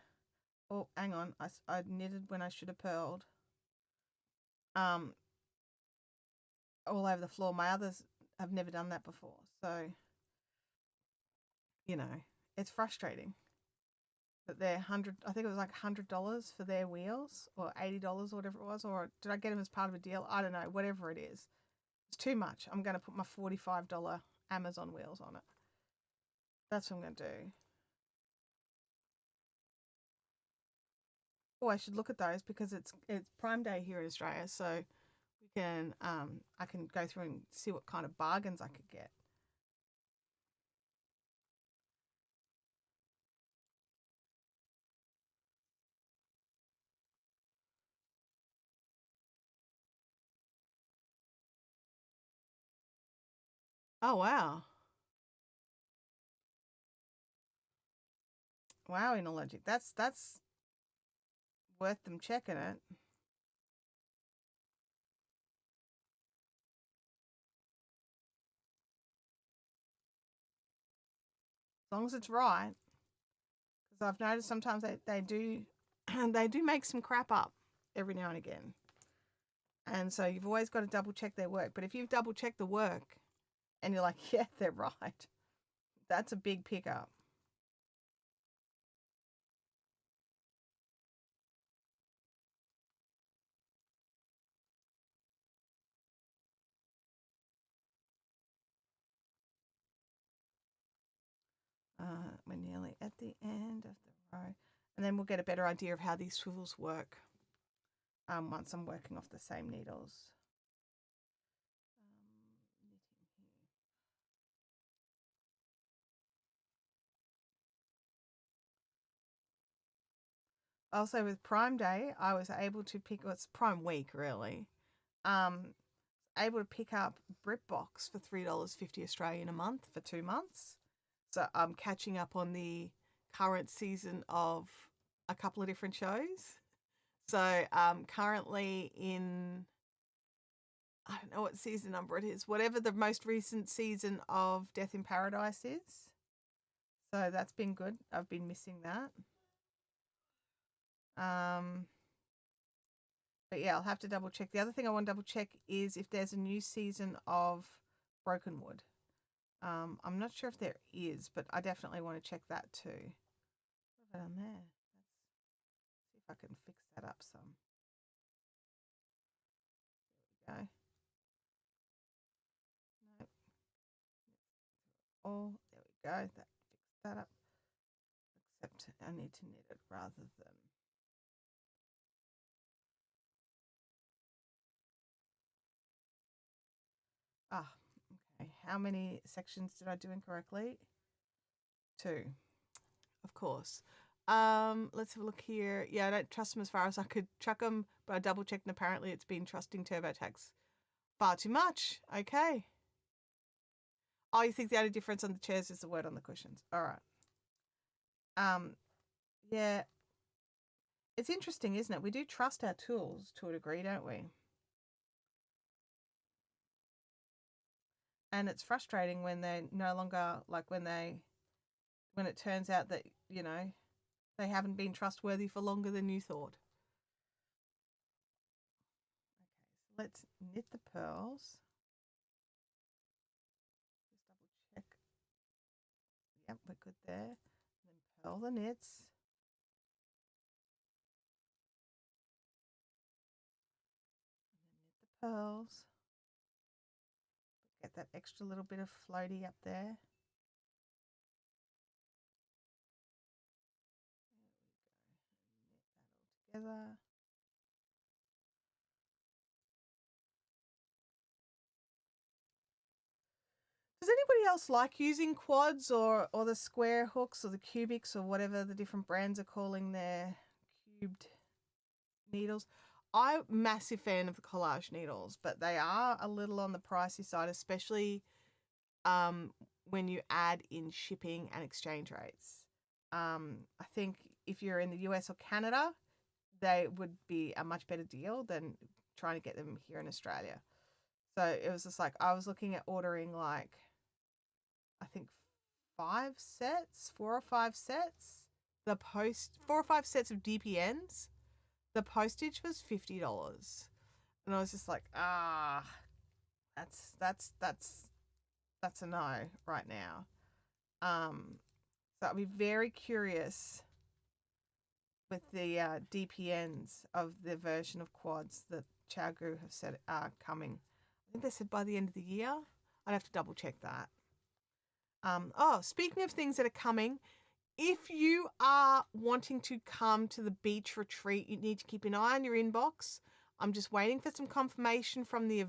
Oh, hang on. I knitted when I should have purled. All over the floor. My others have never done that before. So, it's frustrating that they're I think it was like $100 for their wheels or $80 or whatever it was. Or did I get them as part of a deal? I don't know. Whatever it is. It's too much. I'm going to put my $45 Amazon wheels on it. That's what I'm going to do. Oh, I should look at those because it's Prime Day here in Australia, so we can I can go through and see what kind of bargains I could get. Oh wow. Wow, Logic. That's worth them checking it. As long as it's right. Because I've noticed sometimes they do they do make some crap up every now and again. And so you've always got to double check their work. But if you've double checked the work and you're like, yeah, they're right, that's a big pickup. We're nearly at the end of the row. And then we'll get a better idea of how these swivels work once I'm working off the same needles. Also with Prime Day, I was able to pick, well, it's Prime Week really, able to pick up BritBox for $3.50 Australian a month for 2 months. So I'm catching up on the current season of a couple of different shows. So currently in, I don't know what season number it is, whatever the most recent season of Death in Paradise is. So that's been good. I've been missing that. But yeah, I'll have to double check. The other thing I want to double check is if there's a new season of Broken Wood. I'm not sure if there is, but I definitely want to check that too. What have I done there? Let's see if I can fix that up some. There we go. Nope. Oh, there we go. That fixed that up. Except I need to knit it rather than. Ah, okay. How many sections did I do incorrectly? 2, of course. Let's have a look here. Yeah, I don't trust them as far as I could chuck them, but I double checked and apparently it's been trusting TurboTax far too much. Okay. Oh, you think the only difference on the chairs is the word on the cushions. All right. Yeah. It's interesting, isn't it? We do trust our tools to a degree, don't we? And it's frustrating when they're no longer, like when it turns out that, they haven't been trustworthy for longer than you thought. Okay, so let's knit the pearls. Just double check. Yep, we're good there. And then purl the knits. And then knit the pearls. Get that extra little bit of floaty up there. There we go. Knit that all together. Does anybody else like using quads or the square hooks or the cubics or whatever the different brands are calling their cubed needles? I'm a massive fan of the collage needles, but they are a little on the pricey side, especially when you add in shipping and exchange rates. I think if you're in the US or Canada, they would be a much better deal than trying to get them here in Australia. So it was just like I was looking at ordering like I think 4 or 5 sets. 4 or 5 sets of DPNs. The postage was $50, and I was just like, that's a no right now. So I'd be very curious with the DPNs of the version of quads that Chow have said are coming. I think they said by the end of the year. I'd have to double check that. Speaking of things that are coming, if you are wanting to come to the beach retreat, you need to keep an eye on your inbox. I'm just waiting for some confirmation from the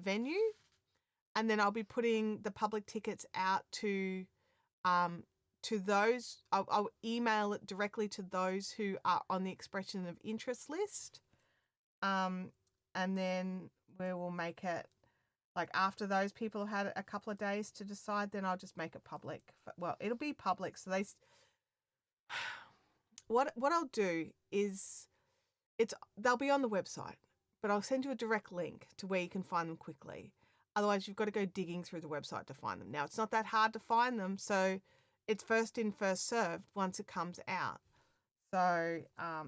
venue, and then I'll be putting the public tickets out to those. I'll email it directly to those who are on the expression of interest list, and then we will make it. Like after those people have had a couple of days to decide, then I'll just make it public. Well, it'll be public. So what I'll do is they'll be on the website, but I'll send you a direct link to where you can find them quickly. Otherwise, you've got to go digging through the website to find them. Now, it's not that hard to find them, so it's first in, first served once it comes out. So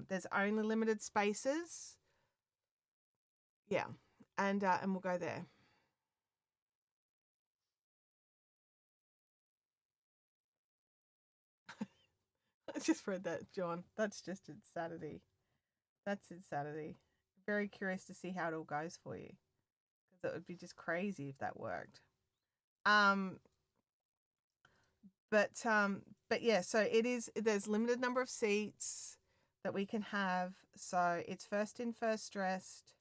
there's only limited spaces. Yeah, and we'll go there. I just read that, John. That's just insanity. That's insanity. Very curious to see how it all goes for you, because it would be just crazy if that worked. But But yeah, so there's limited number of seats that we can have. So it's first in, first dressed,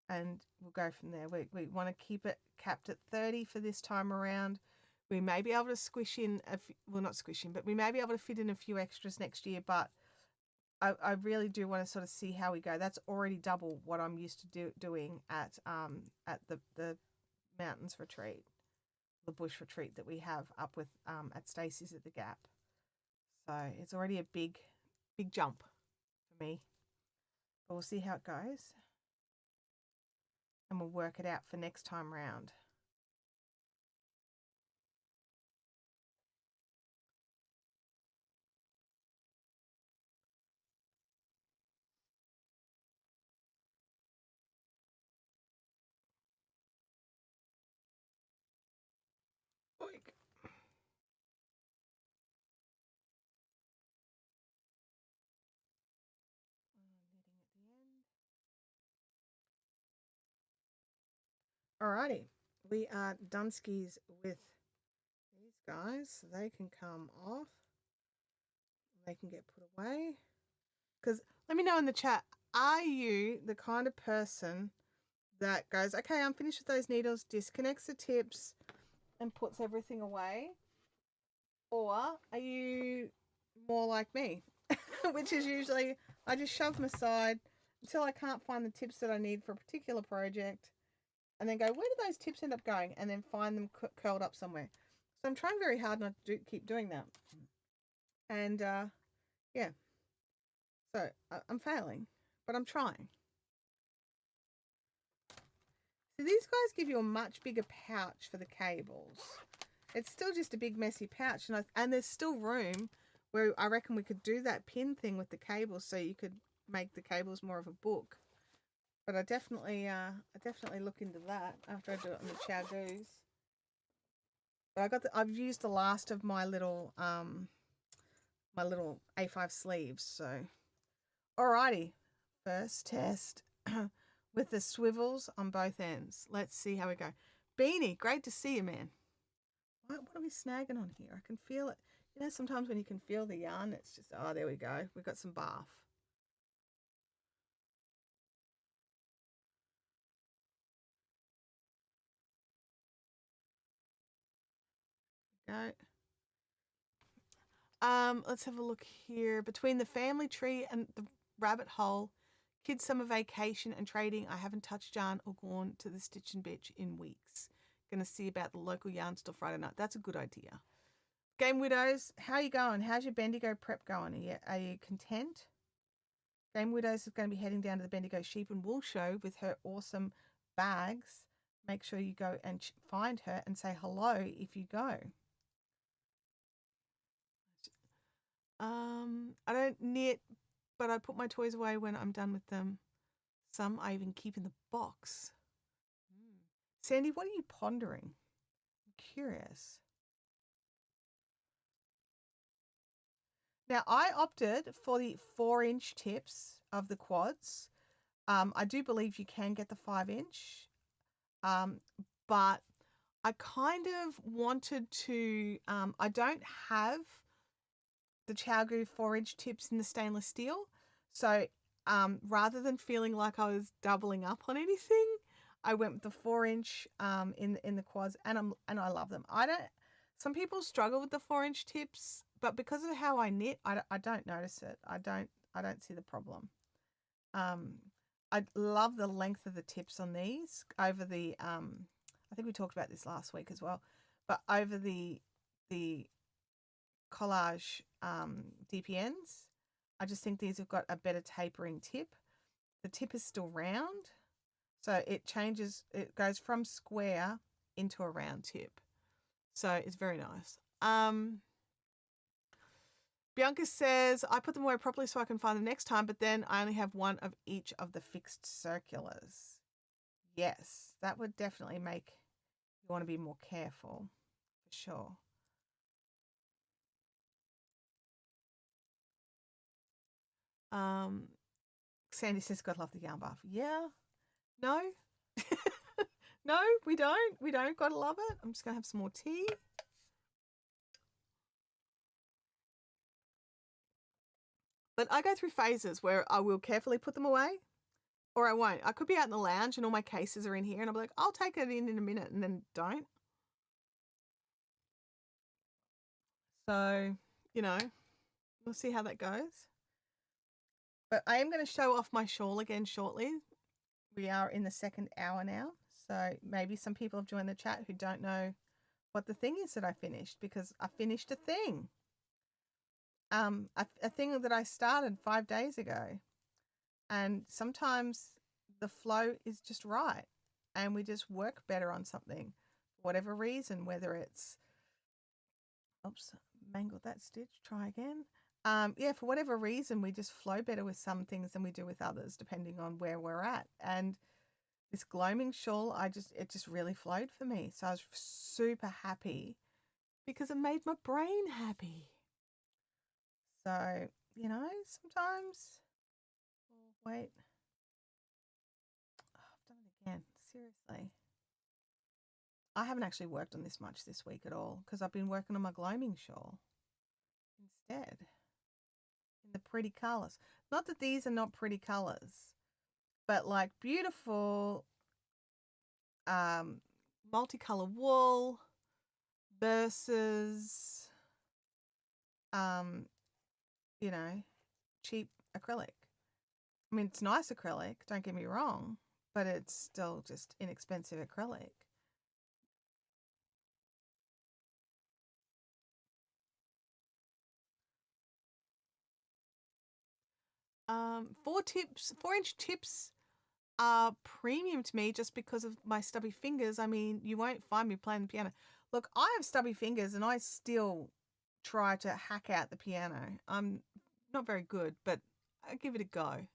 and we'll go from there. We want to keep it capped at 30 for this time around. We may be able to squish in, well, not squish in, but we may be able to fit in a few extras next year. But I really do want to sort of see how we go. That's already double what I'm used to doing at the mountains retreat, the bush retreat that we have up with at Stacey's at the Gap. So it's already a big jump for me. But we'll see how it goes, and we'll work it out for next time round. Oink. Alrighty, we are done skis with these guys, so they can come off. They can get put away. Because let me know in the chat, are you the kind of person that goes, okay, I'm finished with those needles, disconnects the tips, and puts everything away? Or are you more like me, which is usually I just shove them aside until I can't find the tips that I need for a particular project, and then go, where do those tips end up going? And then find them curled up somewhere. So I'm trying very hard not to keep doing that. And yeah, so I'm failing, but I'm trying. So these guys give you a much bigger pouch for the cables. It's still just a big messy pouch, and there's still room where I reckon we could do that pin thing with the cables, so you could make the cables more of a book. But I definitely look into that after I do it on the Chow Goose. But I've used the last of my little A5 sleeves. So, alrighty, first test with the swivels on both ends. Let's see how we go. Beanie, great to see you, man. What are we snagging on here? I can feel it. You know, sometimes when you can feel the yarn, it's just, oh, there we go. We've got some bath. Go. Let's have a look here. Between the family tree and the rabbit hole, kids' summer vacation and trading, I haven't touched yarn or gone to the Stitch and Bitch in weeks. Gonna see about the local yarn store Friday night. That's a good idea. Game Widows, how are you going? How's your Bendigo prep going? Are you content? Game Widows is going to be heading down to the Bendigo Sheep and Wool Show with her awesome bags. Make sure you go and find her and say hello if you go. I don't knit, but I put my toys away when I'm done with them. Some I even keep in the box. Sandy, what are you pondering? I'm curious. Now, I opted for the 4-inch tips of the quads. I do believe you can get the 5-inch, but I kind of wanted to. I don't have the Chowgu 4-inch tips in the stainless steel, so rather than feeling like I was doubling up on anything, I went with the 4-inch in the quads, and I love them. Some people struggle with the 4-inch tips, but because of how I knit, I don't notice it. I don't see the problem. I love the length of the tips on these over the I think we talked about this last week as well, but over the collage DPNs, I just think these have got a better tapering tip. The tip is still round, so it goes from square into a round tip. So it's very nice. Bianca says, I put them away properly so I can find them next time, but then I only have one of each of the fixed circulars. Yes, that would definitely make you want to be more careful, for sure. Sandy says, God love the yarn bath. Yeah. No. No, we don't. We don't. Gotta love it. I'm just going to have some more tea. But I go through phases where I will carefully put them away or I won't. I could be out in the lounge and all my cases are in here and I'll be like, I'll take it in a minute and then don't. So, you know, we'll see how that goes. But I am going to show off my shawl again shortly. We are in the second hour now. So maybe some people have joined the chat who don't know what the thing is that I finished, because I finished a thing. A thing that I started 5 days ago. And sometimes the flow is just right and we just work better on something for whatever reason, whether it's, oops, mangled that stitch, try again. Yeah, for whatever reason, we just flow better with some things than we do with others, depending on where we're at. And this gloaming shawl, it just really flowed for me. So I was super happy because it made my brain happy. So, you know, sometimes, oh, wait. Oh, I've done it again. Seriously. I haven't actually worked on this much this week at all because I've been working on my gloaming shawl instead in the pretty colors. Not that these are not pretty colors, but like beautiful multicolor wool versus you know, cheap acrylic. I mean, it's nice acrylic, don't get me wrong, but it's still just inexpensive acrylic. Four inch tips are premium to me just because of my stubby fingers. I mean, you won't find me playing the piano. Look, I have stubby fingers and I still try to hack out the piano. I'm not very good, but I give it a go.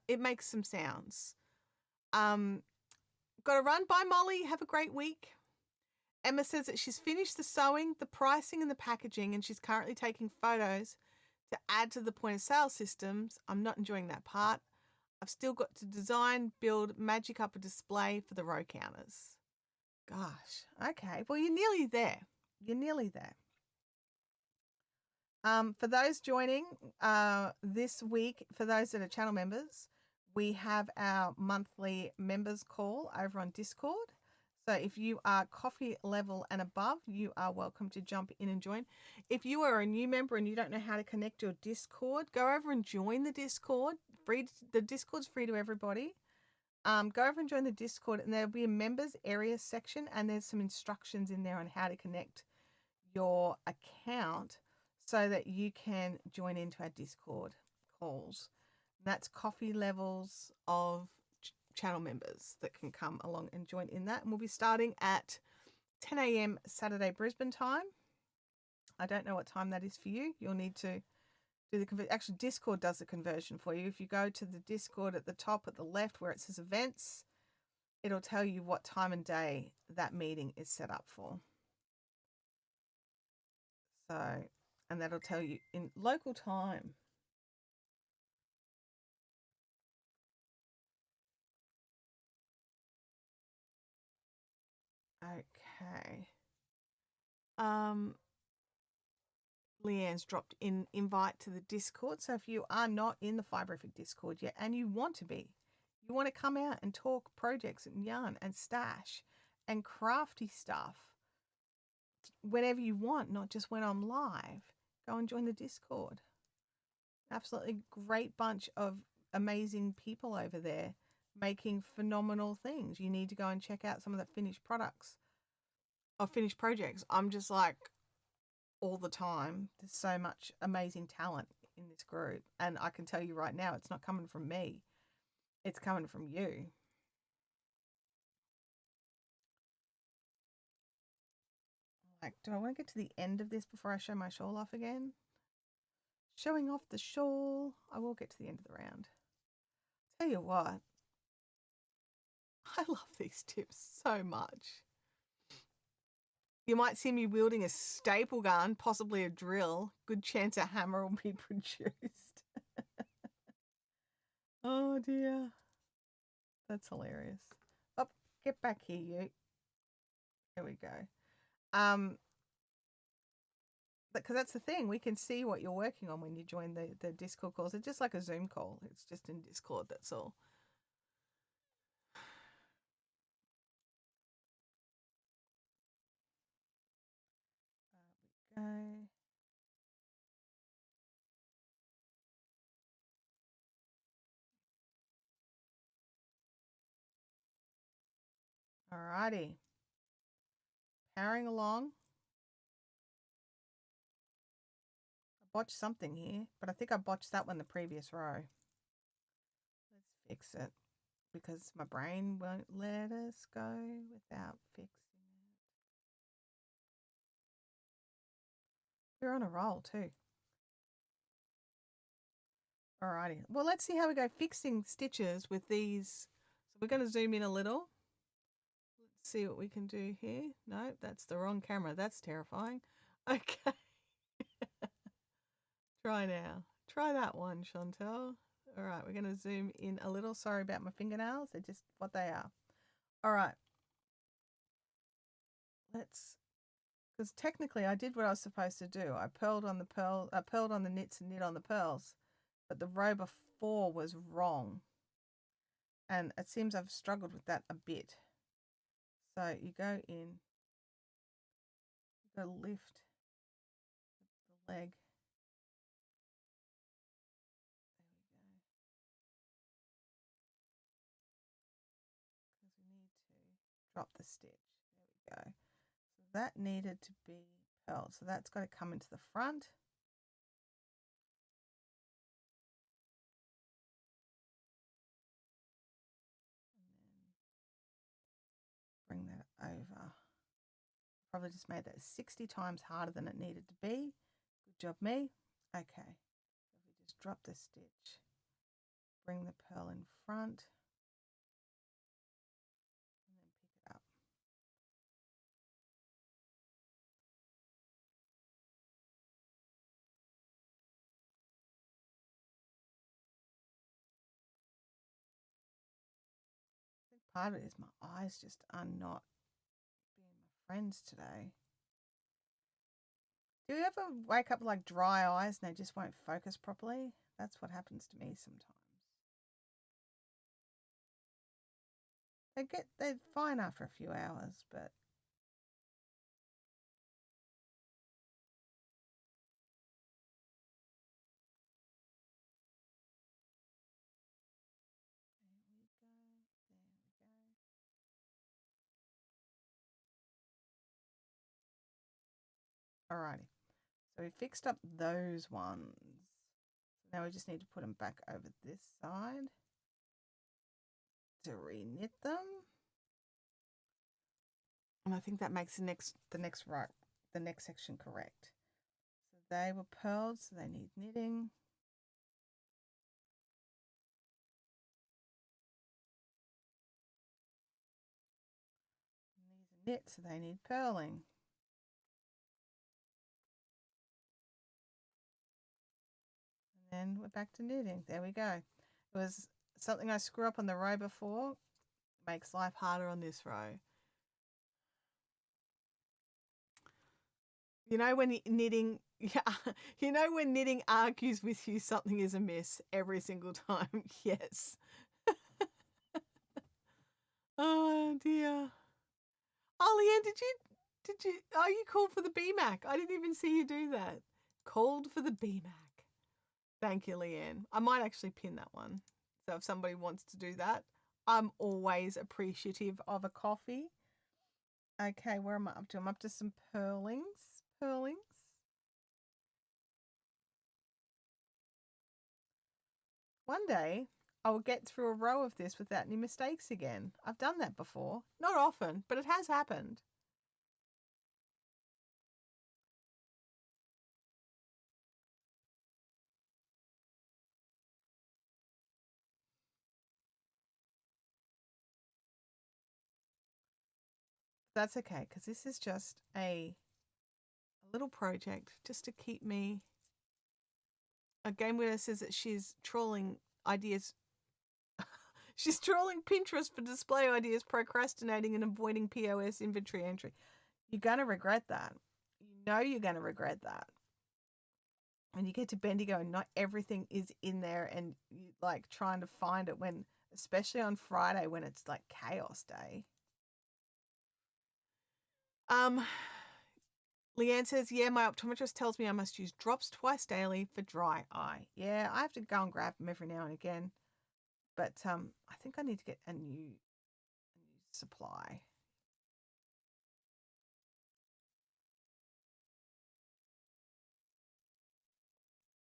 It makes some sounds. Got to run. Bye, Molly. Have a great week. Emma says that she's finished the sewing, the pricing, and the packaging, and she's currently taking photos to add to the point of sale systems. I'm not enjoying that part. I've still got to design, build, magic up a display for the row counters. Gosh, okay. Well, you're nearly there. You're nearly there. For those joining this week, for those that are channel members, we have our monthly members call over on Discord. So if you are coffee level and above, you are welcome to jump in and join. If you are a new member and you don't know how to connect your Discord, go over and join the Discord. The Discord's free to everybody. Go over and join the Discord, and there'll be a members area section, and there's some instructions in there on how to connect your account so that you can join into our Discord calls. And that's coffee levels of channel members that can come along and join in that. And we'll be starting at 10 a.m. Saturday Brisbane time. I don't know what time that is for you. You'll need to do the conversion. Actually, Discord does the conversion for you. If you go to the Discord at the top at the left where it says events, it'll tell you what time and day that meeting is set up for. So, and that'll tell you in local time. Okay. Leanne's dropped in invite to the Discord. So if you are not in the Fiberific Discord yet and you want to be, you want to come out and talk projects and yarn and stash and crafty stuff whenever you want, not just when I'm live, go and join the Discord. Absolutely great bunch of amazing people over there making phenomenal things. You need to go and check out some of the finished products or finished projects. I'm just like, all the time, there's so much amazing talent in this group, and I can tell you right now, it's not coming from me, it's coming from you. Like, do I want to get to the end of this before I show my shawl off again? Showing off the shawl. I will get to the end of the round. Tell you what, I love these tips so much. You might see me wielding a staple gun, possibly a drill. Good chance a hammer will be produced. Oh dear. That's hilarious. Oh, get back here, you. There we go. because that's the thing. We can see what you're working on when you join the Discord calls. It's just like a Zoom call. It's just in Discord. That's all. There we go. Alrighty. Powering along. I botched something here, but I think I botched that one the previous row. Let's fix it because my brain won't let us go without fixing it. We're on a roll too. Alrighty. Well, let's see how we go fixing stitches with these. So we're going to zoom in a little. Let's see what we can do here. No, that's the wrong camera. That's terrifying. Okay. Try now. Try that one, Chantel. All right, we're going to zoom in a little. Sorry about my fingernails. They're just what they are. All right. Let's, because technically I did what I was supposed to do. I purled on the knits and knit on the pearls, but the row before was wrong. And it seems I've struggled with that a bit. So you go in, you go lift the leg. There we go. Because we need to drop the stitch. There we go. So that needed to be pearl. So that's got to come into the front. And then bring that over. Probably just made that 60 times harder than it needed to be. Good job, me. Okay. So if we just drop the stitch, bring the pearl in front, and then pick it up. I think part of it is my eyes just are not being my friends today. Do you ever wake up with like dry eyes and they just won't focus properly? That's what happens to me sometimes. They're fine after a few hours, but there we go. Alrighty. So we fixed up those ones. So now we just need to put them back over this side to re-knit them. And I think that makes the next section correct. So they were pearled, so they need knitting. And these are knit, so they need purling. And then we're back to knitting. There we go. It was something I screw up on the row before. It makes life harder on this row. You know when knitting, yeah, you know when knitting argues with you, something is amiss every single time. Yes. Oh dear. Oh, Leanne, did you? Oh, you called for the BMAC. I didn't even see you do that. Called for the BMAC. Thank you, Leanne. I might actually pin that one. So if somebody wants to do that, I'm always appreciative of a coffee. Okay, where am I up to? I'm up to some purlings. One day, I will get through a row of this without any mistakes again. I've done that before. Not often, but it has happened. That's okay, because this is just a little project just to keep me. A game winner says that she's trolling ideas. She's trolling Pinterest for display ideas, procrastinating, and avoiding POS inventory entry. You're going to regret that. You know you're going to regret that. when you get to Bendigo and not everything is in there and you like trying to find it when, especially on Friday when it's like chaos day. Leanne says, yeah, my optometrist tells me I must use drops twice daily for dry eye. Yeah, I have to go and grab them every now and again. But I think I need to get a new supply.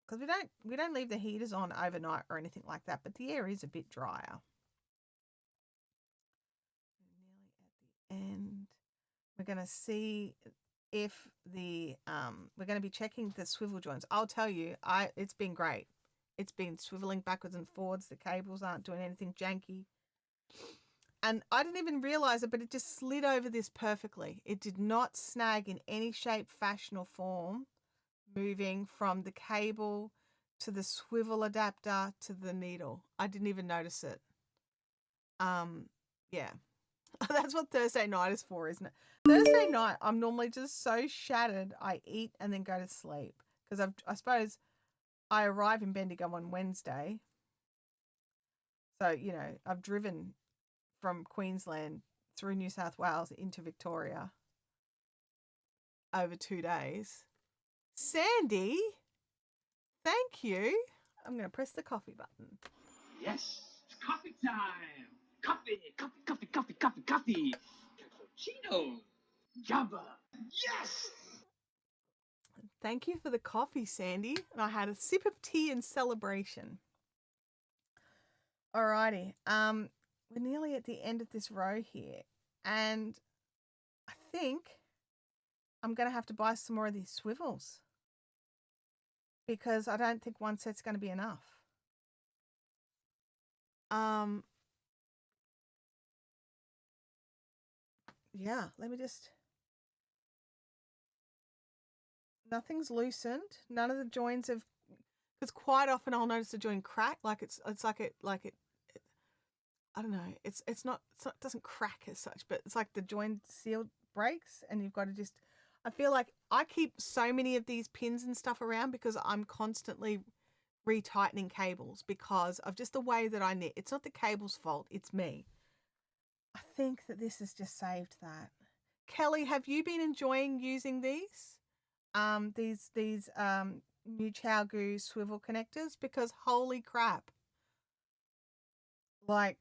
Because we don't leave the heaters on overnight or anything like that, but the air is a bit drier. Nearly at the end. We're going to see if we're going to be checking the swivel joints. I'll tell you, it's been great. It's been swiveling backwards and forwards. The cables aren't doing anything janky. And I didn't even realize it, but it just slid over this perfectly. It did not snag in any shape, fashion, or form, moving from the cable to the swivel adapter to the needle. I didn't even notice it. Yeah. That's what Thursday night is for, isn't it? Thursday night, I'm normally just so shattered. I eat and then go to sleep because I suppose I arrive in Bendigo on Wednesday. So, I've driven from Queensland through New South Wales into Victoria over 2 days. Sandy, thank you. I'm going to press the coffee button. Yes, it's coffee time. Coffee, coffee, coffee, coffee, coffee, coffee. Cappuccino. Java. Yes! Thank you for the coffee, Sandy. And I had a sip of tea in celebration. Alrighty. We're nearly at the end of this row here. And I think I'm going to have to buy some more of these swivels because I don't think one set's going to be enough. Yeah, let me just... Nothing's loosened. None of the joins have... Because quite often I'll notice a joint crack. Like it's like it I don't know. It's not it doesn't crack as such, but it's like the joint seal breaks and you've got to just... I feel like I keep so many of these pins and stuff around because I'm constantly retightening cables because of just the way that I knit. It's not the cable's fault, it's me. I think that this has just saved that. Kelly, have you been enjoying using these? These new ChowGoo swivel connectors? Because holy crap. Like,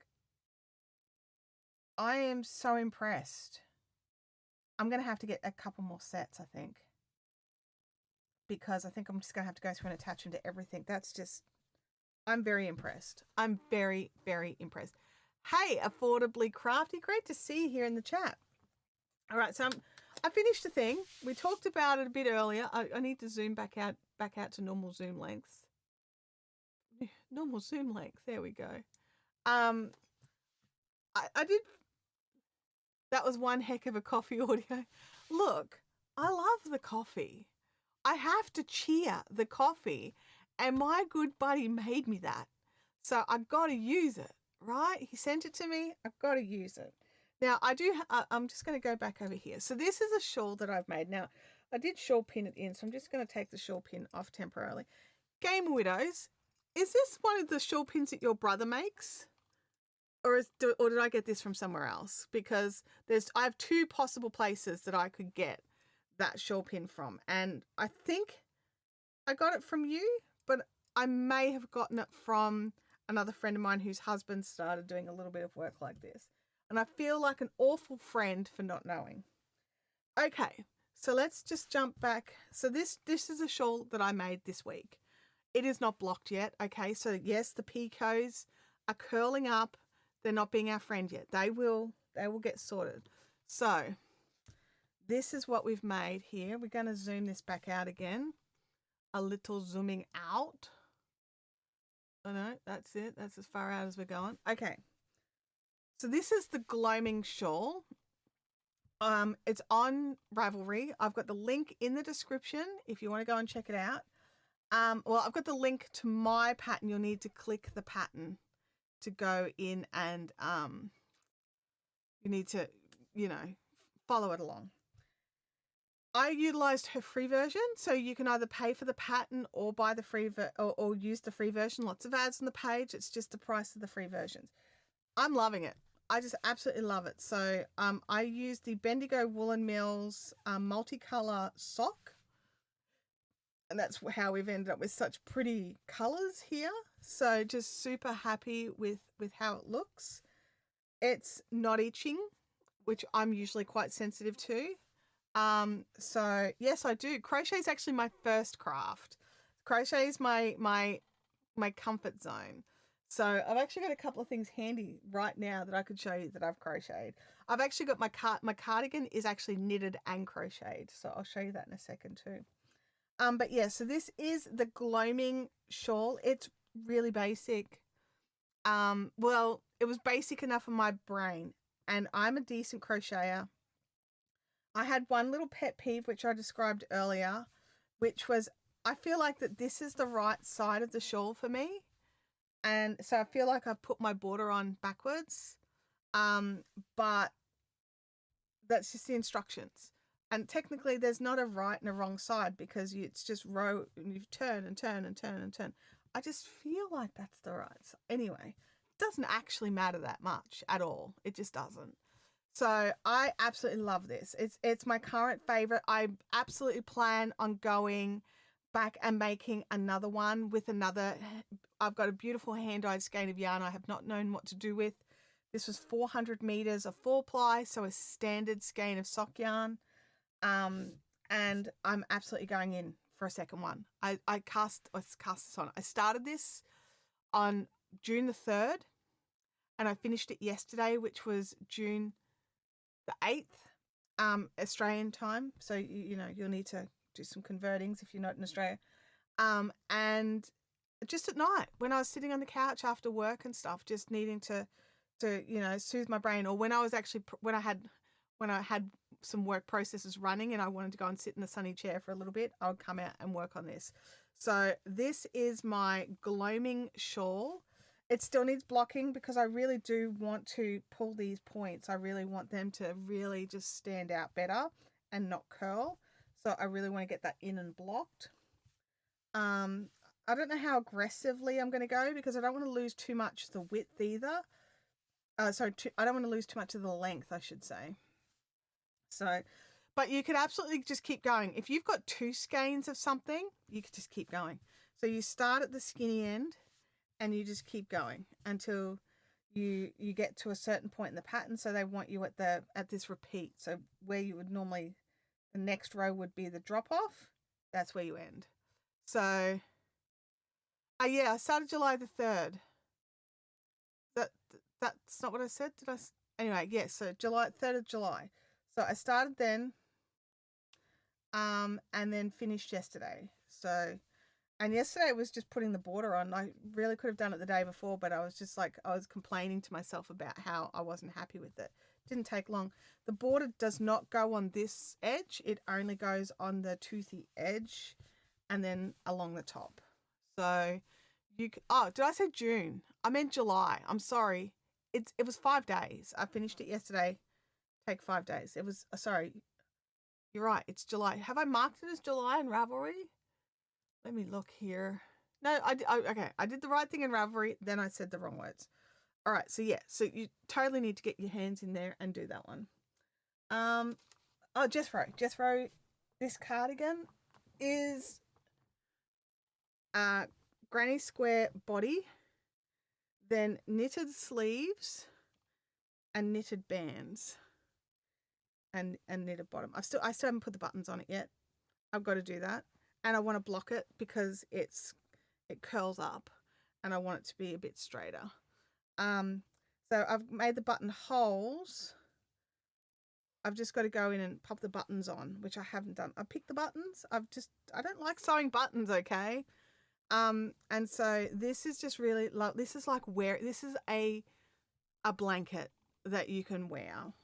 I am so impressed. I'm going to have to get a couple more sets, I think. Because I think I'm just going to have to go through and attach them to everything. That's just... I'm very impressed. I'm very, very impressed. Hey, Affordably Crafty, great to see you here in the chat. All right, so I finished the thing. We talked about it a bit earlier. I need to zoom back out to normal zoom length. Normal zoom length. There we go. I did. That was one heck of a coffee audio. Look, I love the coffee. I have to cheer the coffee, and my good buddy made me that. So I got to use it, right? He sent it to me. I've got to use it. Now, I'm just going to go back over here. So this is a shawl that I've made. Now, I did shawl pin it in, so I'm just going to take the shawl pin off temporarily. Game Widows, is this one of the shawl pins that your brother makes? Or did I get this from somewhere else? Because I have two possible places that I could get that shawl pin from. And I think I got it from you, but I may have gotten it from another friend of mine whose husband started doing a little bit of work like this. And I feel like an awful friend for not knowing. Okay, so let's just jump back. So this is a shawl that I made this week. It is not blocked yet. Okay, so yes, the picos are curling up. They're not being our friend yet. They will get sorted. So this is what we've made here. We're going to zoom this back out again. A little zooming out. Oh no, that's it. That's as far out as we're going. Okay. So this is the gloaming shawl. It's on Ravelry. I've got the link in the description if you want to go and check it out. Well, I've got the link to my pattern. You'll need to click the pattern to go in and you need to, follow it along. I utilized her free version, so you can either pay for the pattern or buy the free or use the free version. Lots of ads on the page. It's just the price of the free versions. I'm loving it. I just absolutely love it. So I used the Bendigo Woolen Mills multicolor sock, and that's how we've ended up with such pretty colors here. So just super happy with how it looks. It's not itching, which I'm usually quite sensitive to. So yes, I do. Crochet is actually my first craft. Crochet is my comfort zone. So I've actually got a couple of things handy right now that I could show you that I've crocheted. I've actually got my cardigan is actually knitted and crocheted. So I'll show you that in a second too. But yeah, so this is the gloaming shawl. It's really basic. Well, it was basic enough for my brain, and I'm a decent crocheter. I had one little pet peeve, which I described earlier, which was I feel like that this is the right side of the shawl for me. And so I feel like I've put my border on backwards. But that's just the instructions. And technically there's not a right and a wrong side because it's just row and you turn and turn and turn and turn. I just feel like that's the right side. Anyway, it doesn't actually matter that much at all. It just doesn't. So I absolutely love this. It's my current favorite. I absolutely plan on going back and making another one with another. I've got a beautiful hand-dyed skein of yarn I have not known what to do with. This was 400 meters of 4-ply, so a standard skein of sock yarn. And I'm absolutely going in for a second one. I cast this on. I started this on June the 3rd, and I finished it yesterday, which was June the 8th, Australian time. So, you know, you'll need to do some convertings if you're not in Australia. And just at night when I was sitting on the couch after work and stuff, just needing to, you know, soothe my brain, or when I was actually, when I had some work processes running and I wanted to go and sit in the sunny chair for a little bit, I would come out and work on this. So this is my gloaming shawl. It still needs blocking because I really do want to pull these points. I really want them to really just stand out better and not curl. So I really want to get that in and blocked. I don't know how aggressively I'm going to go because I don't want to lose too much of the width either. I don't want to lose too much of the length, I should say. So, but you could absolutely just keep going. If you've got 2 skeins of something, you could just keep going. So you start at the skinny end and you just keep going until you get to a certain point in the pattern. So they want you at this repeat. So where you would normally, the next row would be the drop off. That's where you end. So, yeah, I started July the 3rd. That's not what I said. Did I? Anyway, yes. So 3rd of July. So I started then, and then finished yesterday. So, and yesterday was just putting the border on. I really could have done it the day before, but I was just like, I was complaining to myself about how I wasn't happy with it. Didn't take long. The border does not go on this edge. It only goes on the toothy edge and then along the top. So oh, did I say June? I meant July. I'm sorry. It was 5 days. I finished it yesterday. Take 5 days. It was, sorry. You're right. It's July. Have I marked it as July in Ravelry? Let me look here. No, okay. I did the right thing in Ravelry. Then I said the wrong words. All right. So yeah. So you totally need to get your hands in there and do that one. Oh, Jethro. This cardigan is granny square body, then knitted sleeves and knitted bands and knitted bottom. I still haven't put the buttons on it yet. I've got to do that. And I want to block it because it curls up and I want it to be a bit straighter. So I've made the button holes. I've just got to go in and pop the buttons on, which I haven't done. I picked the buttons. I don't like sewing buttons, okay? And so this is just really this is like this is a blanket that you can wear.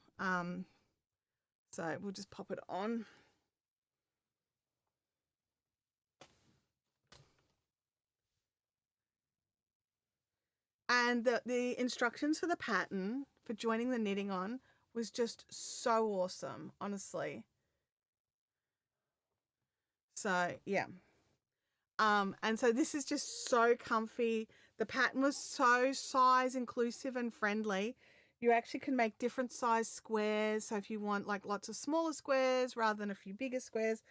So we'll just pop it on. And the instructions for the pattern for joining the knitting on was just so awesome, honestly. So yeah. And so this is just so comfy. The pattern was so size inclusive and friendly. You actually can make different size squares. So if you want like lots of smaller squares rather than a few bigger squares,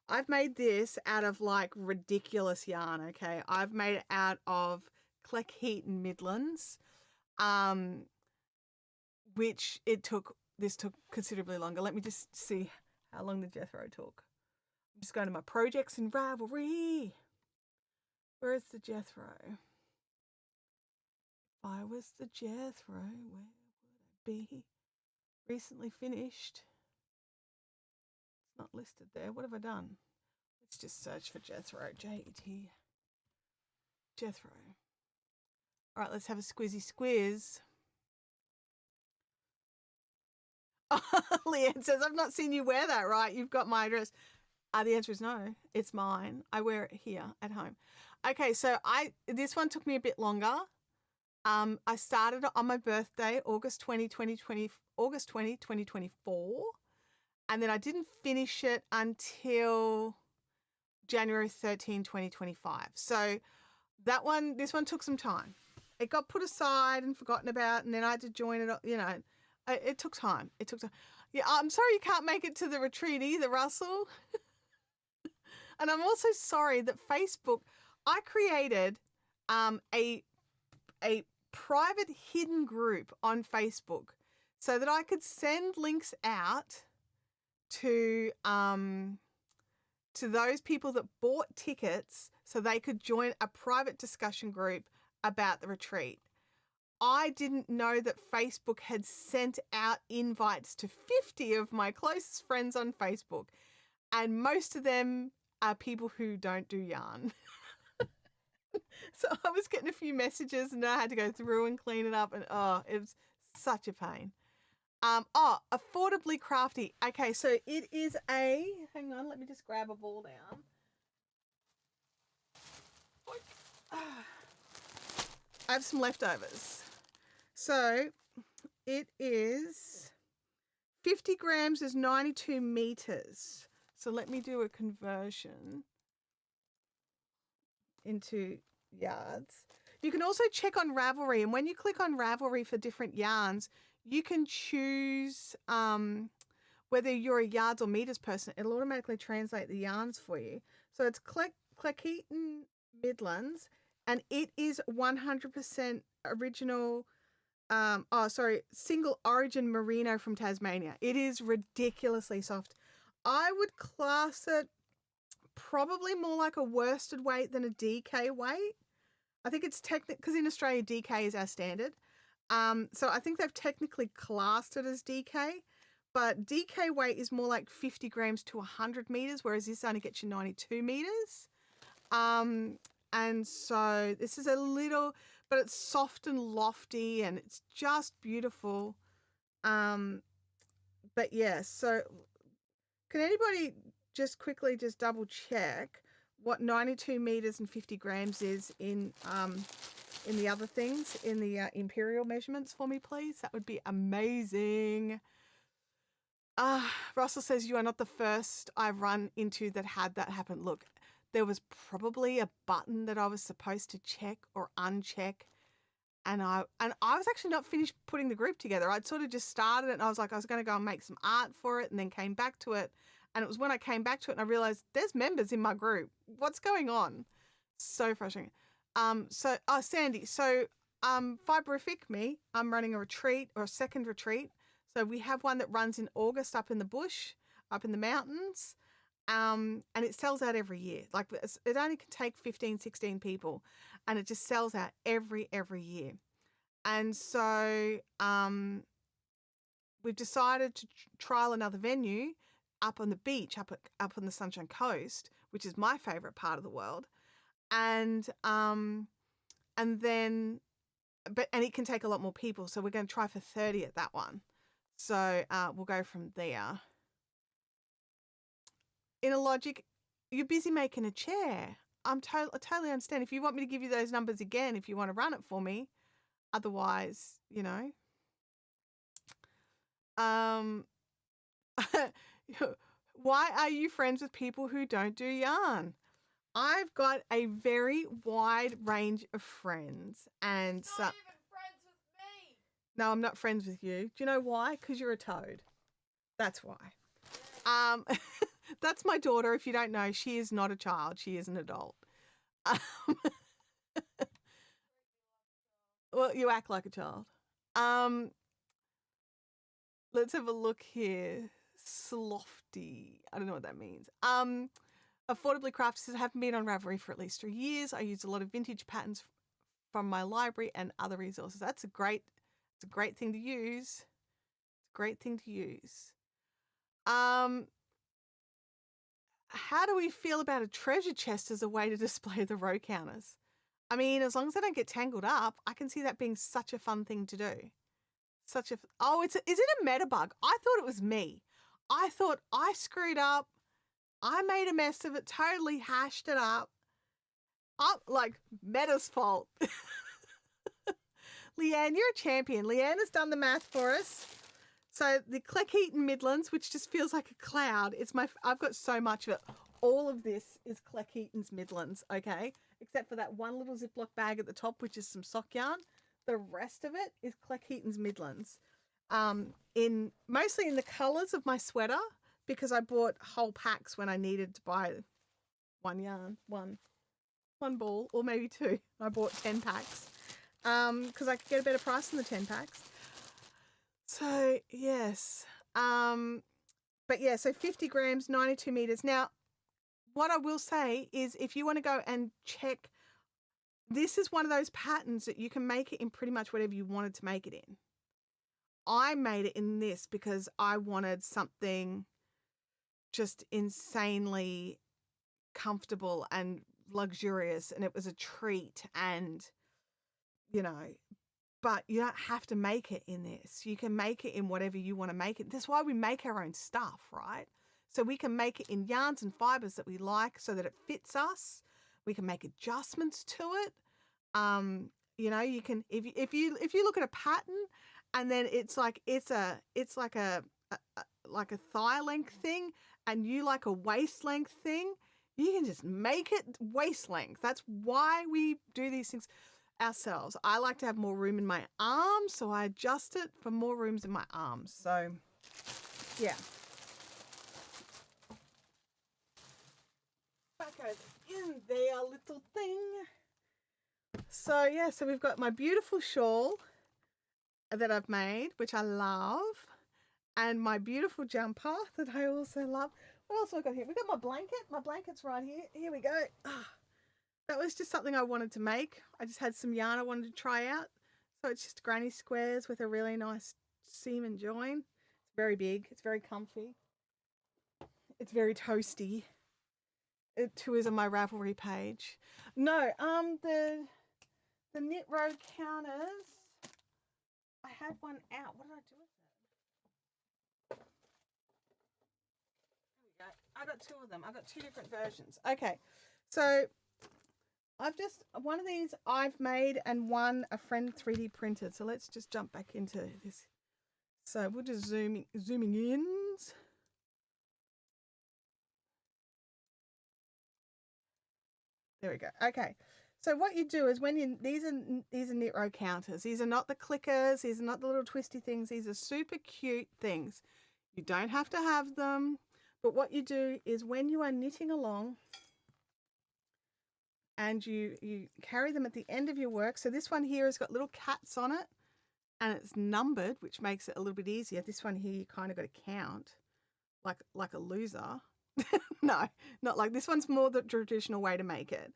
I've made this out of like ridiculous yarn. Okay, I've made it out of Cleckheaton Midlands, um, which this took considerably longer. Let me just see how long the Jethro took. I'm just going to my projects in Ravelry. Where is the Jethro? If I was the Jethro, where would I be? Recently finished. It's not listed there. What have I done? Let's just search for Jethro. J-E-T. Jethro. All right, let's have a squizzy squiz. Leanne says, I've not seen you wear that, right? You've got my address. The answer is no. It's mine. I wear it here at home. Okay, so this one took me a bit longer. I started it on my birthday, August 20, 2024. And then I didn't finish it until January 13, 2025. So this one took some time. It got put aside and forgotten about, and then I had to join it, it took time. Yeah, I'm sorry you can't make it to the retreat either, Russell. And I'm also sorry that Facebook, I created a private hidden group on Facebook so that I could send links out to those people that bought tickets so they could join a private discussion group about the retreat. I didn't know that Facebook had sent out invites to 50 of my closest friends on Facebook, and most of them are people who don't do yarn. So I was getting a few messages and I had to go through and clean it up, and it was such a pain. Affordably crafty. Okay, so it is hang on, let me just grab a ball down. I have some leftovers. So it is 50 grams is 92 meters. So let me do a conversion into yards. You can also check on Ravelry, and when you click on Ravelry for different yarns, you can choose whether you're a yards or meters person. It'll automatically translate the yarns for you. So it's Cleckheaton Midlands, and it is 100% original. Single origin merino from Tasmania. It is ridiculously soft. I would class it probably more like a worsted weight than a DK weight. I think it's because in Australia DK is our standard. So I think they've technically classed it as DK, but DK weight is more like 50 grams to 100 meters, whereas this only gets you 92 meters. And so this is a little, but it's soft and lofty and it's just beautiful. But yeah, so can anybody just quickly just double check what 92 meters and 50 grams is in the other things, in the imperial measurements for me, please? That would be amazing. Russell says, you are not the first I've run into that had that happen. Look, there was probably a button that I was supposed to check or uncheck. And I was actually not finished putting the group together. I'd sort of just started it and I was like, I was going to go and make some art for it and then came back to it. And it was when I came back to it and I realized there's members in my group. What's going on? So frustrating. Sandy, so Fiberific me, I'm running a retreat or a second retreat. So we have one that runs in August up in the bush, up in the mountains. And it sells out every year. Like it only can take 15, 16 people and it just sells out every year. And so we've decided to trial another venue up on the beach, up on the Sunshine Coast, which is my favorite part of the world. And then it can take a lot more people. So we're going to try for 30 at that one. So we'll go from there. In a logic, you're busy making a chair. I totally understand. If you want me to give you those numbers again, if you want to run it for me, otherwise, Why are you friends with people who don't do yarn? I've got a very wide range of friends, and He's not even friends with me. no, I'm not friends with you. Do you know why? Because you're a toad. That's why. That's my daughter. If you don't know, she is not a child. She is an adult. Um, well, you act like a child. Um, let's have a look here. Slofty. I don't know what that means. Affordably crafted says, I haven't been on Ravelry for at least 3 years. I use a lot of vintage patterns from my library and other resources. It's a great thing to use. It's a great thing to use. How do we feel about a treasure chest as a way to display the row counters? I mean, as long as I don't get tangled up, I can see that being such a fun thing to do. Is it a meta bug? I thought it was me. I thought I screwed up. I made a mess of it, totally hashed it up. Like Meta's fault. Leanne, you're a champion. Leanne has done the math for us. So the Cleckheaton Midlands, which just feels like a cloud, I've got so much of it. All of this is Cleckheaton's Midlands, okay? Except for that one little Ziploc bag at the top, which is some sock yarn. The rest of it is Cleckheaton's Midlands. Mostly in the colours of my sweater, because I bought whole packs when I needed to buy one yarn, one ball, or maybe two. I bought 10 packs because I could get a better price than the 10 packs. So, yes. But yeah, so 50 grams, 92 meters. Now, what I will say is if you want to go and check, this is one of those patterns that you can make it in pretty much whatever you wanted to make it in. I made it in this because I wanted something just insanely comfortable and luxurious, and it was a treat, and but you don't have to make it in this. You can make it in whatever you want to make it. That's why we make our own stuff, right? So we can make it in yarns and fibers that we like so that it fits us. We can make adjustments to it. You can if you look at a pattern and then it's like a thigh length thing and you like a waist length thing, you can just make it waist length. That's why we do these things ourselves. I like to have more room in my arms, so I adjust it for more rooms in my arms. So, yeah. Back over in there, little thing. So, yeah, so we've got my beautiful shawl that I've made, which I love, and my beautiful jumper that I also love. What else have I got here? We've got my blanket. My blanket's right here. Here we go. That was just something I wanted to make. I just had some yarn I wanted to try out. So it's just granny squares with a really nice seam and join. It's very big. It's very comfy. It's very toasty. It too is on my Ravelry page. No, the knit row counters. I had one out. What did I do with it? There we go. I got two of them. I got two different versions. Okay, so one of these I've made and one a friend 3D printed. So let's just jump back into this. So we'll just zooming in. There we go. Okay. So what you do is these are knit row counters. These are not the clickers. These are not the little twisty things. These are super cute things. You don't have to have them. But what you do is when you are knitting along, and you carry them at the end of your work. So this one here has got little cats on it and it's numbered, which makes it a little bit easier. This one here, you kind of got to count like a loser. No, not like this one's more the traditional way to make it.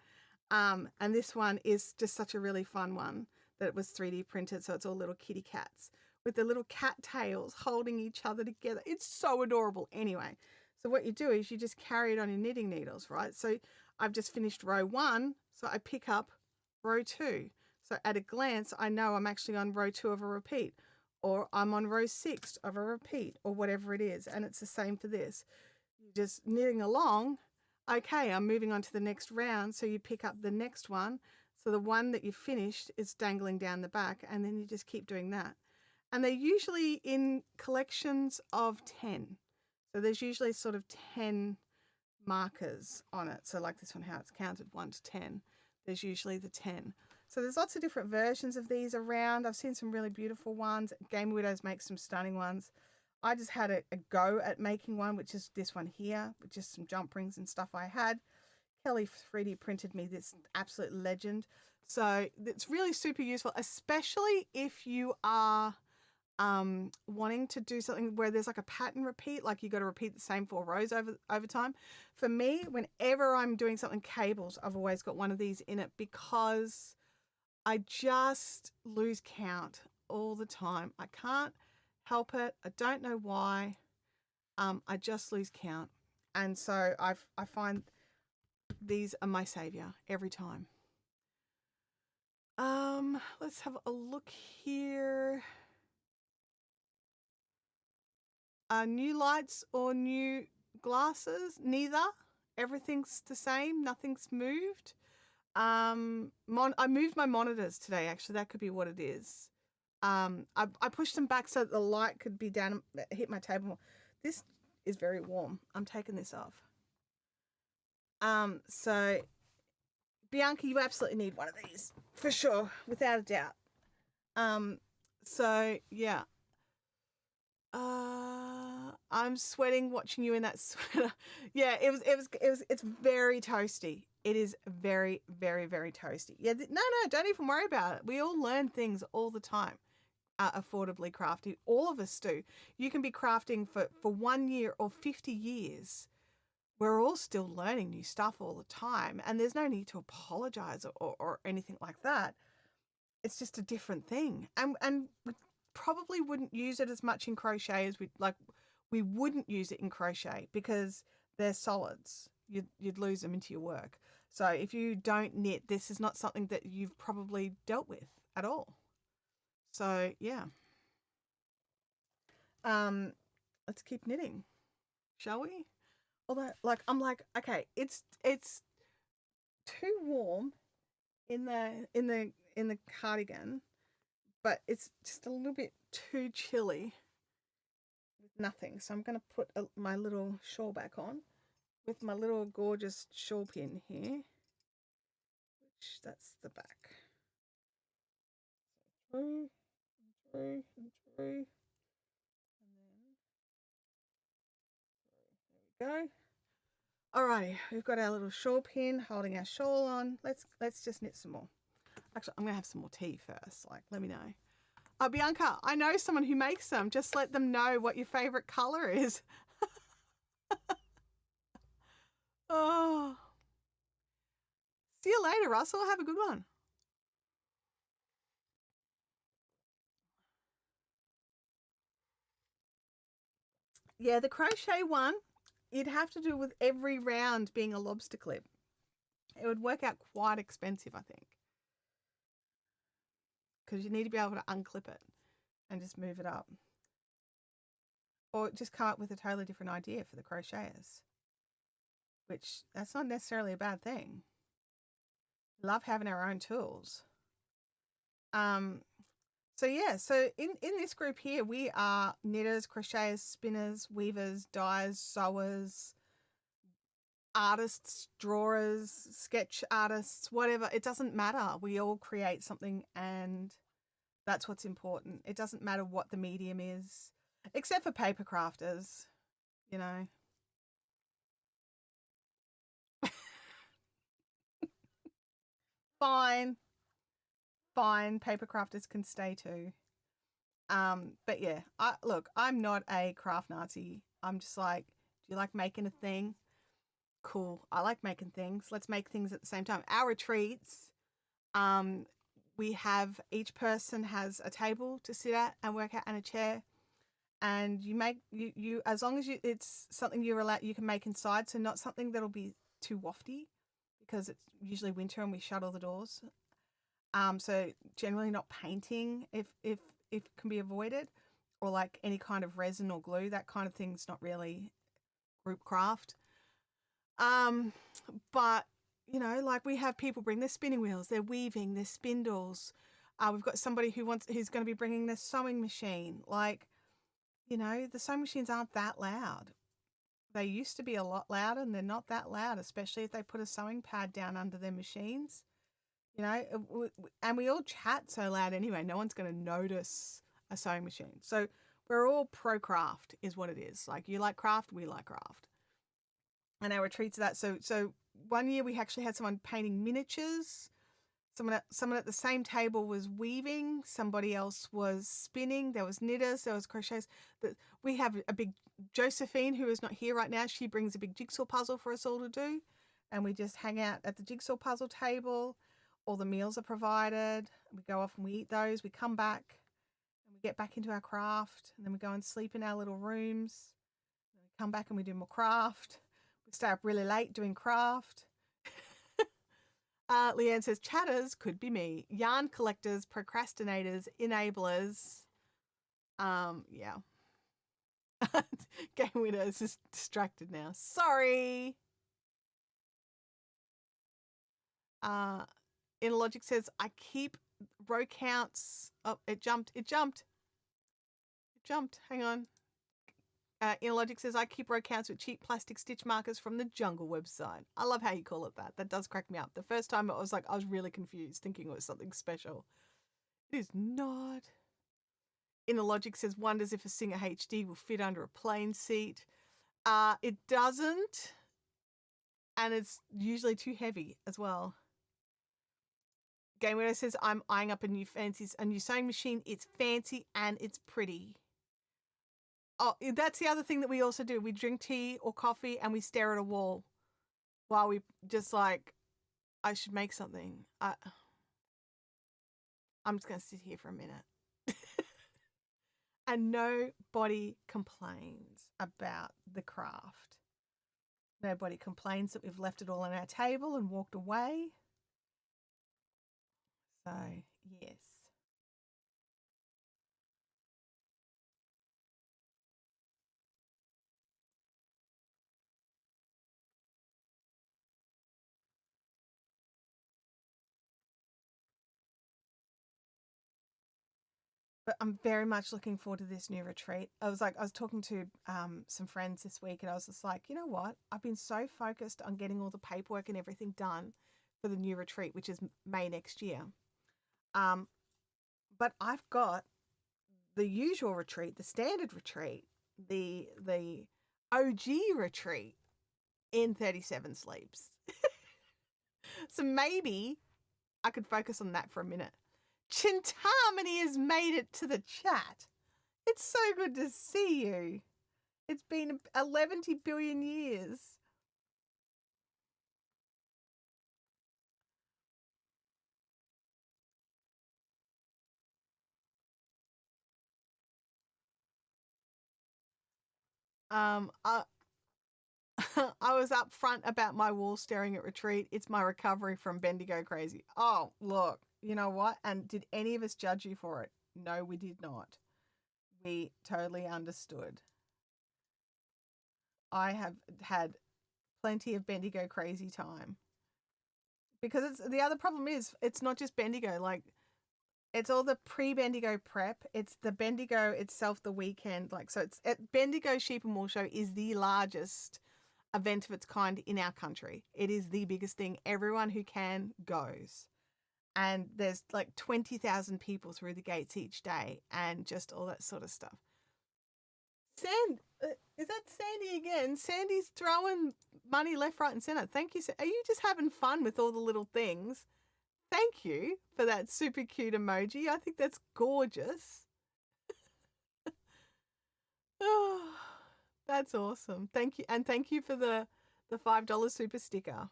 And this one is just such a really fun one that it was 3D printed. So it's all little kitty cats with the little cat tails holding each other together. It's so adorable. Anyway, so what you do is you just carry it on your knitting needles, right? So I've just finished row 1, so I pick up row 2. So at a glance, I know I'm actually on row 2 of a repeat, or I'm on row 6 of a repeat, or whatever it is. And it's the same for this. You're just knitting along. Okay, I'm moving on to the next round. So you pick up the next one. So the one that you finished is dangling down the back, and then you just keep doing that. And they're usually in collections of 10. So there's usually sort of 10 markers on it. So like this one, how it's counted 1 to 10. There's usually the 10. So there's lots of different versions of these around. I've seen some really beautiful ones. Game Widows makes some stunning ones. I just had a go at making one, which is this one here, with just some jump rings and stuff I had. Kelly 3D printed me this absolute legend. So it's really super useful, especially if you are wanting to do something where there's like a pattern repeat, like you got to repeat the same 4 rows over time. For me, whenever I'm doing something cables, I've always got one of these in it because I just lose count all the time. I can't help it. I don't know why. I just lose count. And so I find these are my savior every time. Let's have a look here. New lights or new glasses? Neither. Everything's the same. Nothing's moved. I moved my monitors today. Actually, that could be what it is. I pushed them back so that the light could be down, hit my table more. This is very warm. I'm taking this off. So Bianca, you absolutely need one of these for sure, without a doubt. So yeah. I'm sweating watching you in that sweater. Yeah, it's very toasty. It is very, very, very toasty. Yeah, no, don't even worry about it. We all learn things all the time. Affordably crafty. All of us do. You can be crafting for 1 year or 50 years. We're all still learning new stuff all the time, and there's no need to apologize or anything like that. It's just a different thing, and we probably wouldn't use it as much in crochet as we wouldn't use it in crochet because they're solids. You'd lose them into your work. So if you don't knit, this is not something that you've probably dealt with at all. So yeah. Let's keep knitting, shall we? Although, I'm like, okay, it's too warm in the cardigan, but it's just a little bit too chilly with nothing. So I'm going to put my little shawl back on with my little gorgeous shawl pin here, which that's the back. Through, and through. There we go. Alrighty, we've got our little shawl pin holding our shawl on. Let's just knit some more. Actually, I'm gonna have some more tea first. Let me know. Bianca, I know someone who makes them. Just let them know what your favorite color is. Oh. See you later, Russell. Have a good one. Yeah, the crochet one, you'd have to do with every round being a lobster clip. It would work out quite expensive, I think. Because you need to be able to unclip it and just move it up. Or just come up with a totally different idea for the crocheters. Which, that's not necessarily a bad thing. Love having our own tools. So yeah, so in this group here, we are knitters, crocheters, spinners, weavers, dyers, sewers, artists, drawers, sketch artists, whatever. It doesn't matter. We all create something, and that's what's important. It doesn't matter what the medium is, except for paper crafters, you know. Fine. Paper crafters can stay too. But yeah, I'm not a craft Nazi. I'm just like, do you like making a thing? Cool. I like making things. Let's make things at the same time. Our retreats, we have, each person has a table to sit at and work at and a chair. And you make you as long as it's something you can make inside, so not something that'll be too wafty because it's usually winter and we shut all the doors. So generally not painting if it can be avoided, or like any kind of resin or glue, that kind of thing's not really group craft. But like we have people bring their spinning wheels, their weaving, their spindles. We've got somebody who's going to be bringing their sewing machine. The sewing machines aren't that loud. They used to be a lot louder, and they're not that loud, especially if they put a sewing pad down under their machines. You know, and we all chat so loud anyway. No one's going to notice a sewing machine. So we're all pro craft, is what it is. Like, you like craft, we like craft, and our retreats are that. So one year we actually had someone painting miniatures. Someone at the same table was weaving. Somebody else was spinning. There was knitters. There was crocheters. We have a big Josephine, who is not here right now. She brings a big jigsaw puzzle for us all to do, and we just hang out at the jigsaw puzzle table. All the meals are provided. We go off and we eat those. We come back and we get back into our craft, and then we go and sleep in our little rooms. Then we come back and we do more craft. We stay up really late doing craft. Leanne says, chatters could be me. Yarn collectors, procrastinators, enablers. Yeah. Game winner is just distracted now. Sorry. Logic says, I keep row counts. Oh, it jumped. Hang on. Logic says, I keep row counts with cheap plastic stitch markers from the Jungle website. I love how you call it that. That does crack me up. The first time I was really confused, thinking it was something special. It is not. Logic says, wonders if a Singer HD will fit under a plane seat. It doesn't. And it's usually too heavy as well. Game Winner says, I'm eyeing up a new sewing machine. It's fancy and it's pretty. Oh, that's the other thing that we also do. We drink tea or coffee and we stare at a wall while we just I should make something. I'm just going to sit here for a minute. And nobody complains about the craft. Nobody complains that we've left it all on our table and walked away. So, yes. But I'm very much looking forward to this new retreat. I was talking to some friends this week, and I was just like, you know what? I've been so focused on getting all the paperwork and everything done for the new retreat, which is May next year. But I've got the usual retreat, the standard retreat, the OG retreat in 37 sleeps. So maybe I could focus on that for a minute. Chintamani has made it to the chat. It's so good to see you. It's been 11 billion years. I was up front about my wall staring at retreat. It's my recovery from Bendigo crazy. Oh, look, you know what? And did any of us judge you for it? No, we did not. We totally understood. I have had plenty of Bendigo crazy time. Because the other problem is it's not just Bendigo, it's all the pre-Bendigo prep. It's the Bendigo itself, the weekend. Bendigo Sheep and Wool Show is the largest event of its kind in our country. It is the biggest thing. Everyone who can goes. And there's 20,000 people through the gates each day and just all that sort of stuff. Is that Sandy again? Sandy's throwing money left, right, and centre. Thank you. Are you just having fun with all the little things? Thank you for that super cute emoji. I think that's gorgeous. Oh, that's awesome. Thank you. And thank you for the $5 super sticker.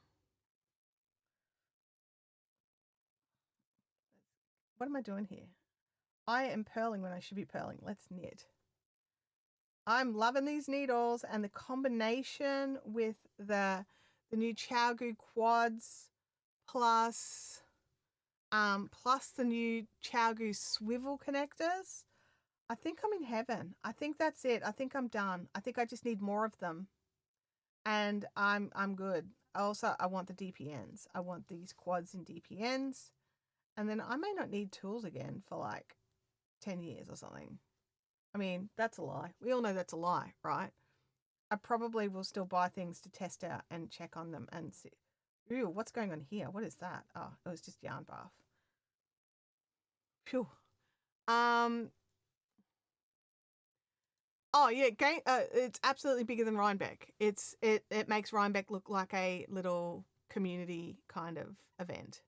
What am I doing here? I am purling when I should be purling. Let's knit. I'm loving these needles and the combination with the new ChowGoo quads plus the new ChowGoo swivel connectors. I think I'm in heaven. I think that's it. I think I'm done. I think I just need more of them, and I'm good. Also, I want the DPNs. I want these quads and DPNs, and then I may not need tools again for 10 years or something. I mean, that's a lie. We all know that's a lie, right? I probably will still buy things to test out and check on them and see. Ooh, what's going on here? What is that? Oh, it was just yarn bath. Phew. Um. Oh yeah, it's absolutely bigger than Rhinebeck. It makes Rhinebeck look like a little community kind of event.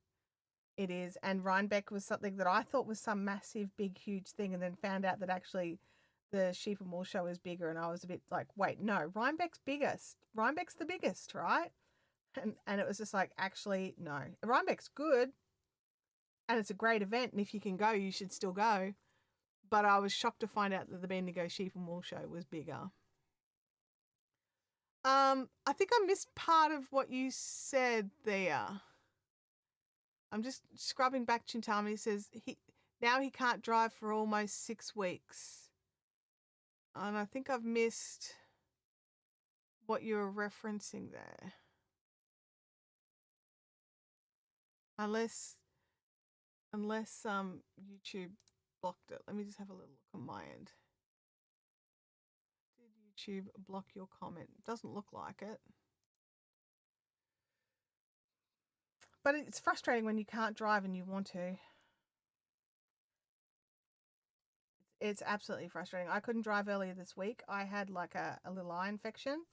It is, and Rhinebeck was something that I thought was some massive, big, huge thing, and then found out that actually the Sheep and Wool show is bigger, and I was a bit like, wait, no, Rhinebeck's biggest. Rhinebeck's the biggest, right? And it was just like, actually, no, Rhinebeck's good, and it's a great event, and if you can go, you should still go. But I was shocked to find out that the Bendigo Sheep and Wool show was bigger. I think I missed part of what you said there. I'm just scrubbing back. Chintami says he can't drive for almost 6 weeks. And I think I've missed what you're referencing there. Unless YouTube blocked it. Let me just have a little look on my end. Did YouTube block your comment? Doesn't look like it. But it's frustrating when you can't drive and you want to. It's absolutely frustrating. I couldn't drive earlier this week. I had like a little eye infection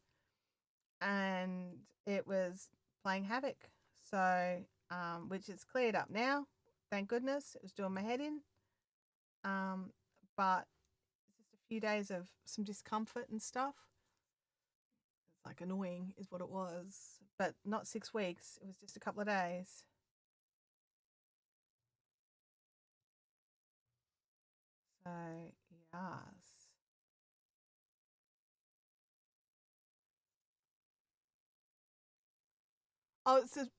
and it was playing havoc. So, which is cleared up now. Thank goodness. It was doing my head in. But it's just a few days of some discomfort and stuff. It's like annoying is what it was. But not 6 weeks. It was just a couple of days. So, yes. Oh, it's a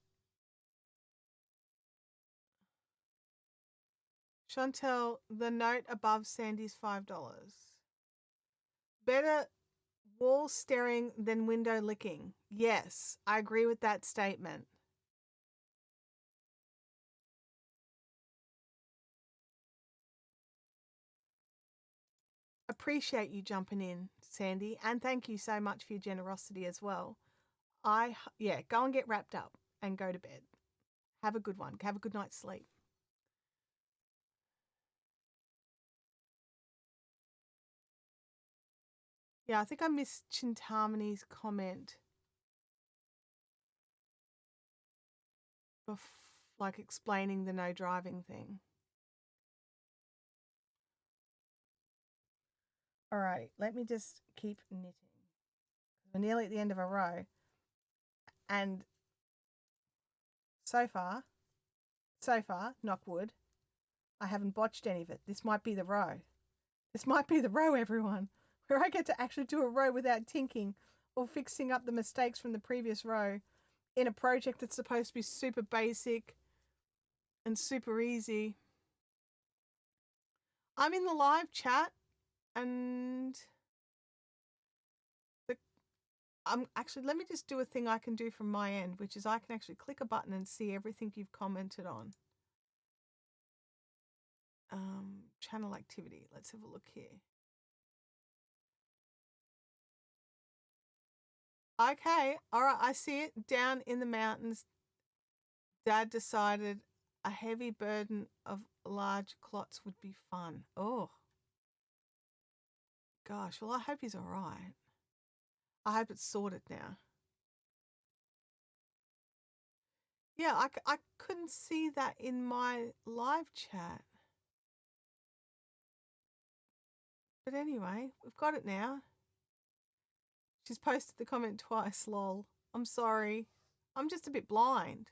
Chantel, the note above Sandy's $5. Better wall staring than window licking. Yes, I agree with that statement. Appreciate you jumping in, Sandy, and thank you so much for your generosity as well. Go and get wrapped up and go to bed. Have a good one. Have a good night's sleep. Yeah, I think I missed Chintamani's comment. Like explaining the no driving thing. Alrighty, let me just keep knitting. We're nearly at the end of a row. And so far, knock wood, I haven't botched any of it. This might be the row. This might be the row, everyone, where I get to actually do a row without tinking or fixing up the mistakes from the previous row in a project that's supposed to be super basic and super easy. I'm in the live chat and let me just do a thing I can do from my end, which is I can actually click a button and see everything you've commented on. Channel activity. Let's have a look here. Okay, all right, I see it. Down in the mountains, Dad decided a heavy burden of large clots would be fun. Oh, gosh. Well, I hope he's all right. I hope it's sorted now. Yeah, I couldn't see that in my live chat. But anyway, we've got it now. She's posted the comment twice, lol. I'm sorry. I'm just a bit blind.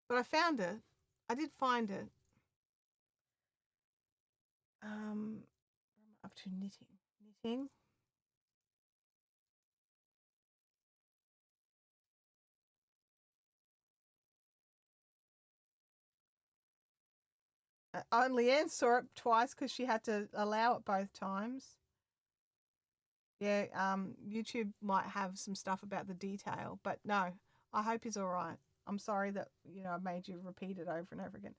But I found it. I did find it. I'm up to knitting. Knitting. Leanne saw it twice because she had to allow it both times. Yeah, YouTube might have some stuff about the detail, but no, I hope he's all right. I'm sorry that, I made you repeat it over and over again.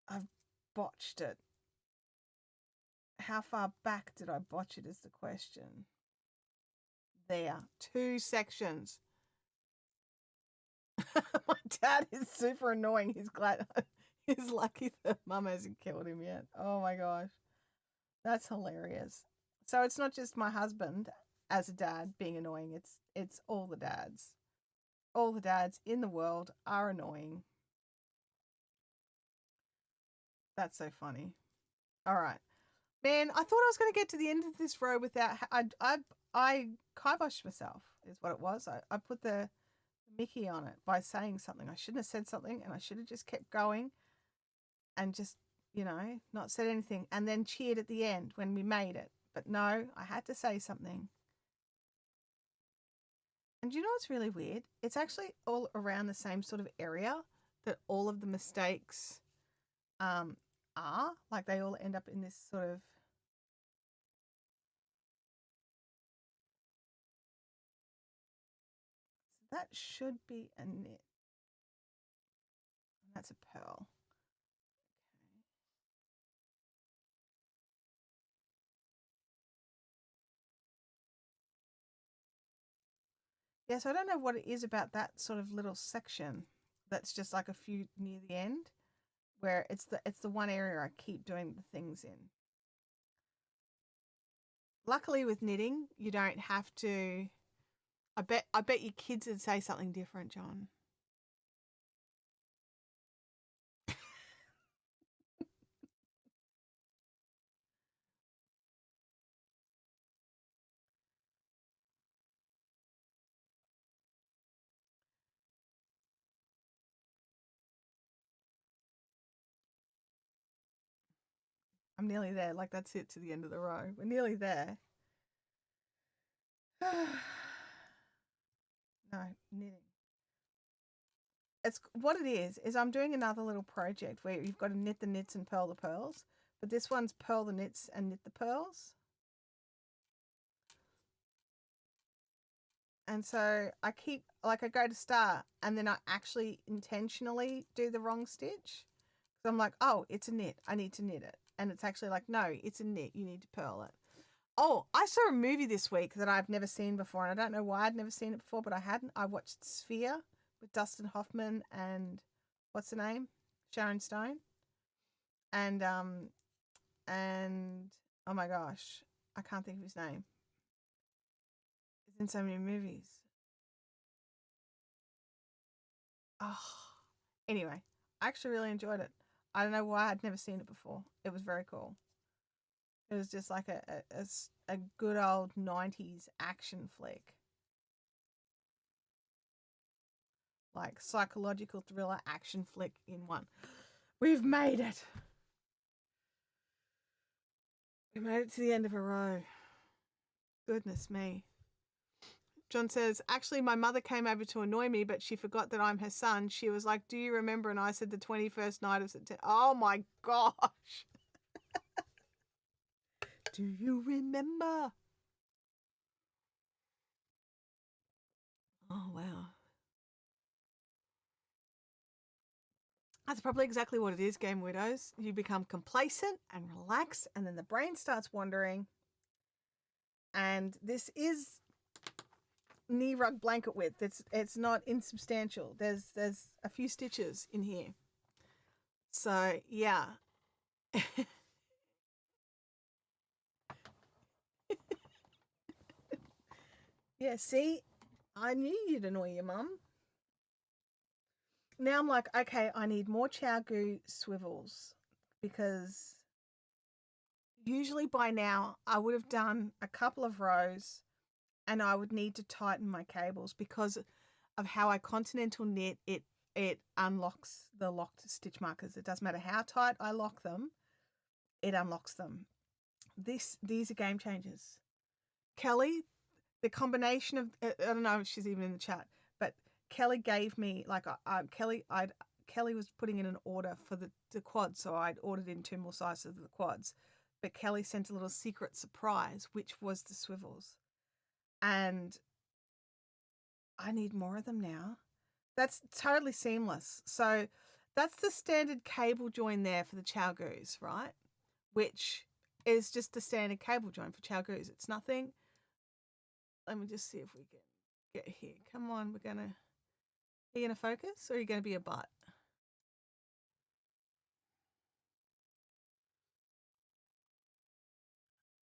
I've botched it. How far back did I botch it is the question. There. 2 sections. My dad is super annoying. He's glad he's lucky that mum hasn't killed him yet. Oh my gosh. That's hilarious. So it's not just my husband as a dad being annoying. It's all the dads. All the dads in the world are annoying. That's so funny. All right. Man, I thought I was going to get to the end of this row without I kiboshed myself is what it was. I put the Mickey on it by saying something. I shouldn't have said something and I should have just kept going and just, not said anything and then cheered at the end when we made it. But no, I had to say something. And you know what's really weird? It's actually all around the same sort of area that all of the mistakes are. Like they all end up in this sort of. So that should be a knit. And that's a pearl. Yeah, so I don't know what it is about that sort of little section that's just like a few near the end where it's the one area I keep doing the things in. Luckily with knitting, you don't have to I bet your kids would say something different, John. I'm nearly there. Like that's it to the end of the row. We're nearly there. No, knitting. It's what it is I'm doing another little project where you've got to knit the knits and purl the pearls, but this one's purl the knits and knit the pearls. And so I keep like I go to start and then I actually intentionally do the wrong stitch. So I'm like, oh, it's a knit. I need to knit it. And it's actually like, no, it's a knit. You need to purl it. Oh, I saw a movie this week that I've never seen before, and I don't know why I'd never seen it before, but I hadn't. I watched Sphere with Dustin Hoffman and what's the name? Sharon Stone. And oh my gosh, I can't think of his name. He's in so many movies. Oh, anyway, I actually really enjoyed it. I don't know why I'd never seen it before. It was very cool. It was just like a good old 90s action flick. Like psychological thriller action flick in one. We've made it. We made it to the end of a row. Goodness me. John says, actually, my mother came over to annoy me, but she forgot that I'm her son. She was like, do you remember? And I said the 21st night of September. Oh my gosh. Do you remember? Oh, wow. That's probably exactly what it is, Game Widows. You become complacent and relax, and then the brain starts wandering. And this is knee rug blanket width. It's not insubstantial. There's a few stitches in here. So yeah. Yeah, see, I knew you'd annoy your mum. Now I'm like, okay, I need more ChowGoo swivels because usually by now I would have done a couple of rows and I would need to tighten my cables because of how I continental knit. It unlocks the locked stitch markers. It doesn't matter how tight I lock them, it unlocks them. These are game changers. Kelly, the combination of I don't know if she's even in the chat, but Kelly gave me like Kelly was putting in an order for the quads, so I'd ordered in 2 more sizes of the quads. But Kelly sent a little secret surprise, which was the swivels. And I need more of them now. That's totally seamless. So that's the standard cable join there for the ChowGoos, right? Which is just the standard cable join for chow goose. It's nothing. Let me just see if we can get here. Come on, are you gonna focus or are you gonna be a butt?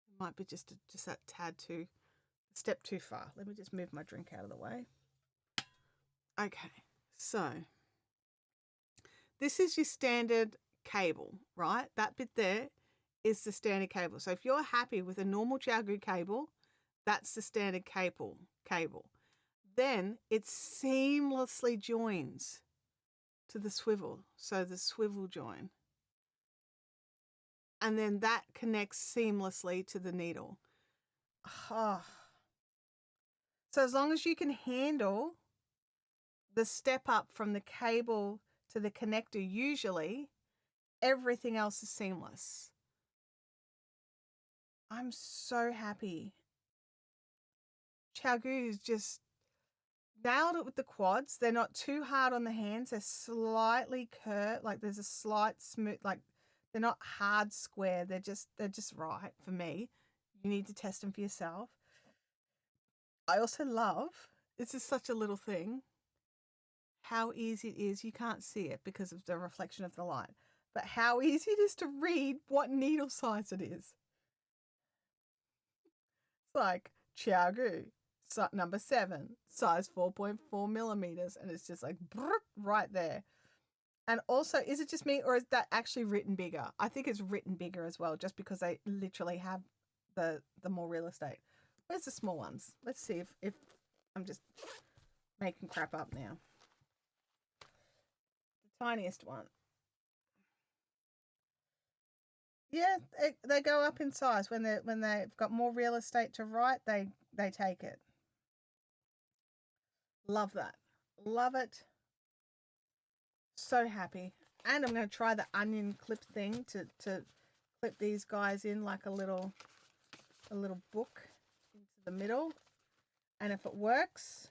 It might be just that tad too step too far. Let me just move my drink out of the way. Okay, so this is your standard cable, right? That bit there is the standard cable. So if you're happy with a normal Xiaogu cable, that's the standard cable. Then it seamlessly joins to the swivel. So the swivel join. And then that connects seamlessly to the needle. Oh. So as long as you can handle the step up from the cable to the connector, usually everything else is seamless. I'm so happy. Xiaogu's just nailed it with the quads. They're not too hard on the hands. They're slightly curved, like there's a slight smooth, like they're not hard square. They're just right for me. You need to test them for yourself. I also love, this is such a little thing, how easy it is. You can't see it because of the reflection of the light, but how easy it is to read what needle size it is. It's like Xiaogu, number 7, size 4.4 millimeters, and it's just like right there. And also, is it just me or is that actually written bigger? I think it's written bigger as well, just because they literally have the more real estate. Where's the small ones? Let's see if I'm just making crap up now. The tiniest one. Yeah, they go up in size when they've got more real estate to write. They take it. Love that. Love it. So happy. And I'm going to try the onion clip thing to clip these guys in like a little book into the middle. And if it works,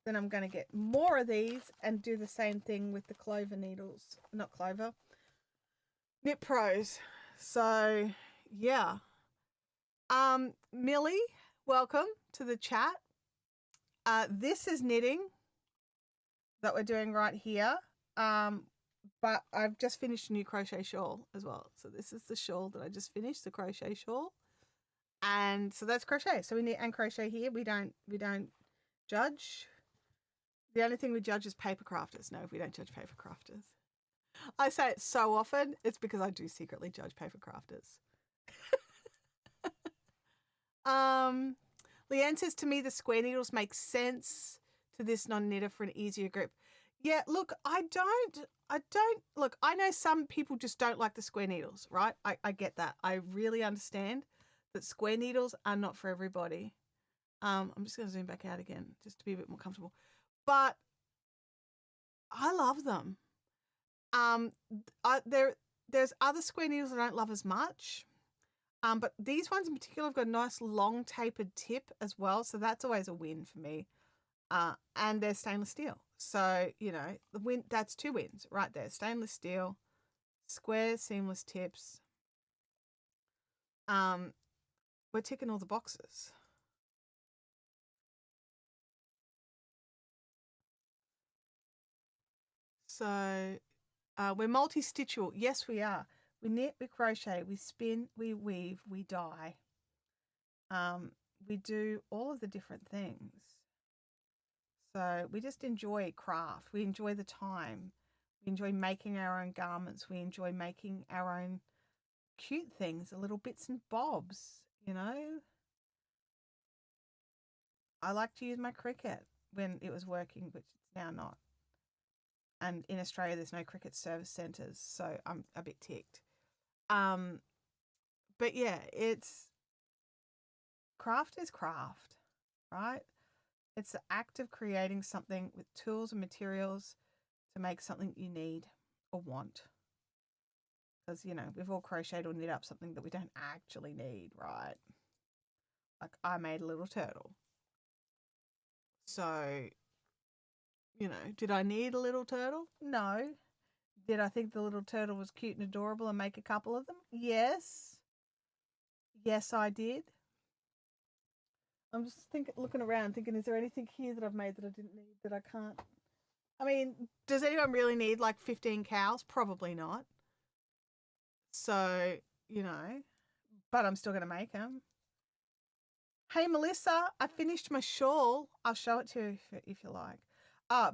then I'm going to get more of these and do the same thing with the clover needles. Not clover. Knit Pros. So, yeah. Millie, welcome to the chat. This is knitting that we're doing right here. But I've just finished a new crochet shawl as well. So this is the shawl that I just finished, the crochet shawl. And so that's crochet. So we knit and crochet here. We don't judge. The only thing we judge is paper crafters. No, we don't judge paper crafters. I say it so often, it's because I do secretly judge paper crafters. Leanne says, to me, the square needles make sense to this non-knitter for an easier grip. Yeah, look, I don't, look, I know some people just don't like the square needles, right? I get that. I really understand that square needles are not for everybody. I'm just going to zoom back out again just to be a bit more comfortable. But I love them. There's other square needles I don't love as much. But these ones in particular have got a nice long tapered tip as well. So that's always a win for me. And they're stainless steel. So, you know, that's 2 wins right there. Stainless steel, square seamless tips. We're ticking all the boxes. So we're multi-stitchable. Yes, we are. We knit, we crochet, we spin, we weave, we dye. We do all of the different things. So we just enjoy craft. We enjoy the time. We enjoy making our own garments. We enjoy making our own cute things, the little bits and bobs, you know. I like to use my Cricut when it was working, which it's now not. And in Australia, there's no Cricut service centres, so I'm a bit ticked. But yeah, craft is craft, right? It's the act of creating something with tools and materials to make something you need or want. Because, you know, we've all crocheted or knit up something that we don't actually need, right? Like I made a little turtle. So, you know, did I need a little turtle? No. Did I think the little turtle was cute and adorable and make a couple of them? Yes. Yes, I did. I'm just looking around, thinking, is there anything here that I've made that I didn't need that I can't? I mean, does anyone really need like 15 cows? Probably not. So, you know, but I'm still going to make them. Hey, Melissa, I finished my shawl. I'll show it to you if you like.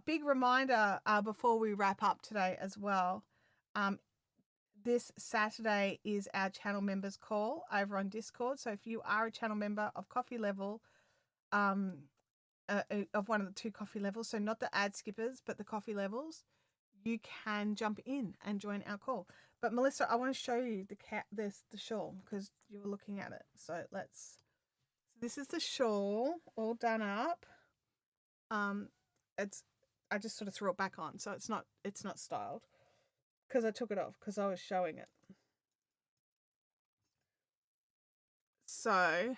Big reminder before we wrap up today as well. Um, this Saturday is our channel members call over on Discord. So if you are a channel member of Coffee Level, of one of the two coffee levels, so not the ad skippers, but the coffee levels, you can jump in and join our call. But Melissa, I want to show you the shawl because you were looking at it. So this is the shawl all done up. It's I just sort of threw it back on, so it's not styled because I took it off because I was showing it. So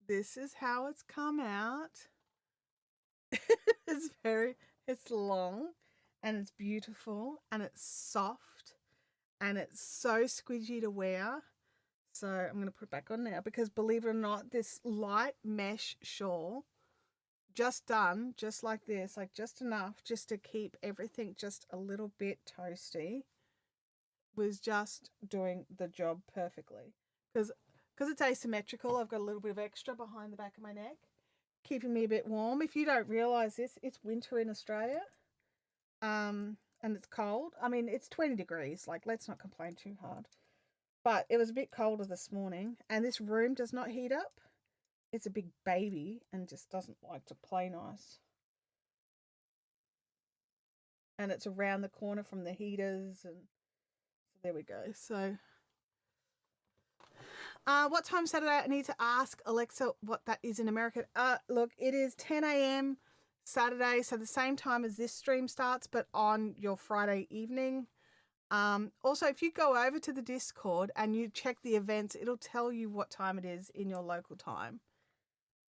this is how it's come out. It's long and it's beautiful and it's soft and it's so squidgy to wear. So I'm going to put it back on now because believe it or not, this light mesh shawl just done just like this, like just enough just to keep everything just a little bit toasty, was just doing the job perfectly. Because it's asymmetrical, I've got a little bit of extra behind the back of my neck, keeping me a bit warm. If you don't realize this, it's winter in Australia. And it's cold. I mean, it's 20 degrees. Like, let's not complain too hard. But it was a bit colder this morning, and this room does not heat up. It's a big baby and just doesn't like to play nice. And it's around the corner from the heaters, and so there we go. So, what time Saturday? I need to ask Alexa what that is in America. Look, it is 10 a.m. Saturday, so the same time as this stream starts, but on your Friday evening. Also, if you go over to the Discord and you check the events, it'll tell you what time it is in your local time.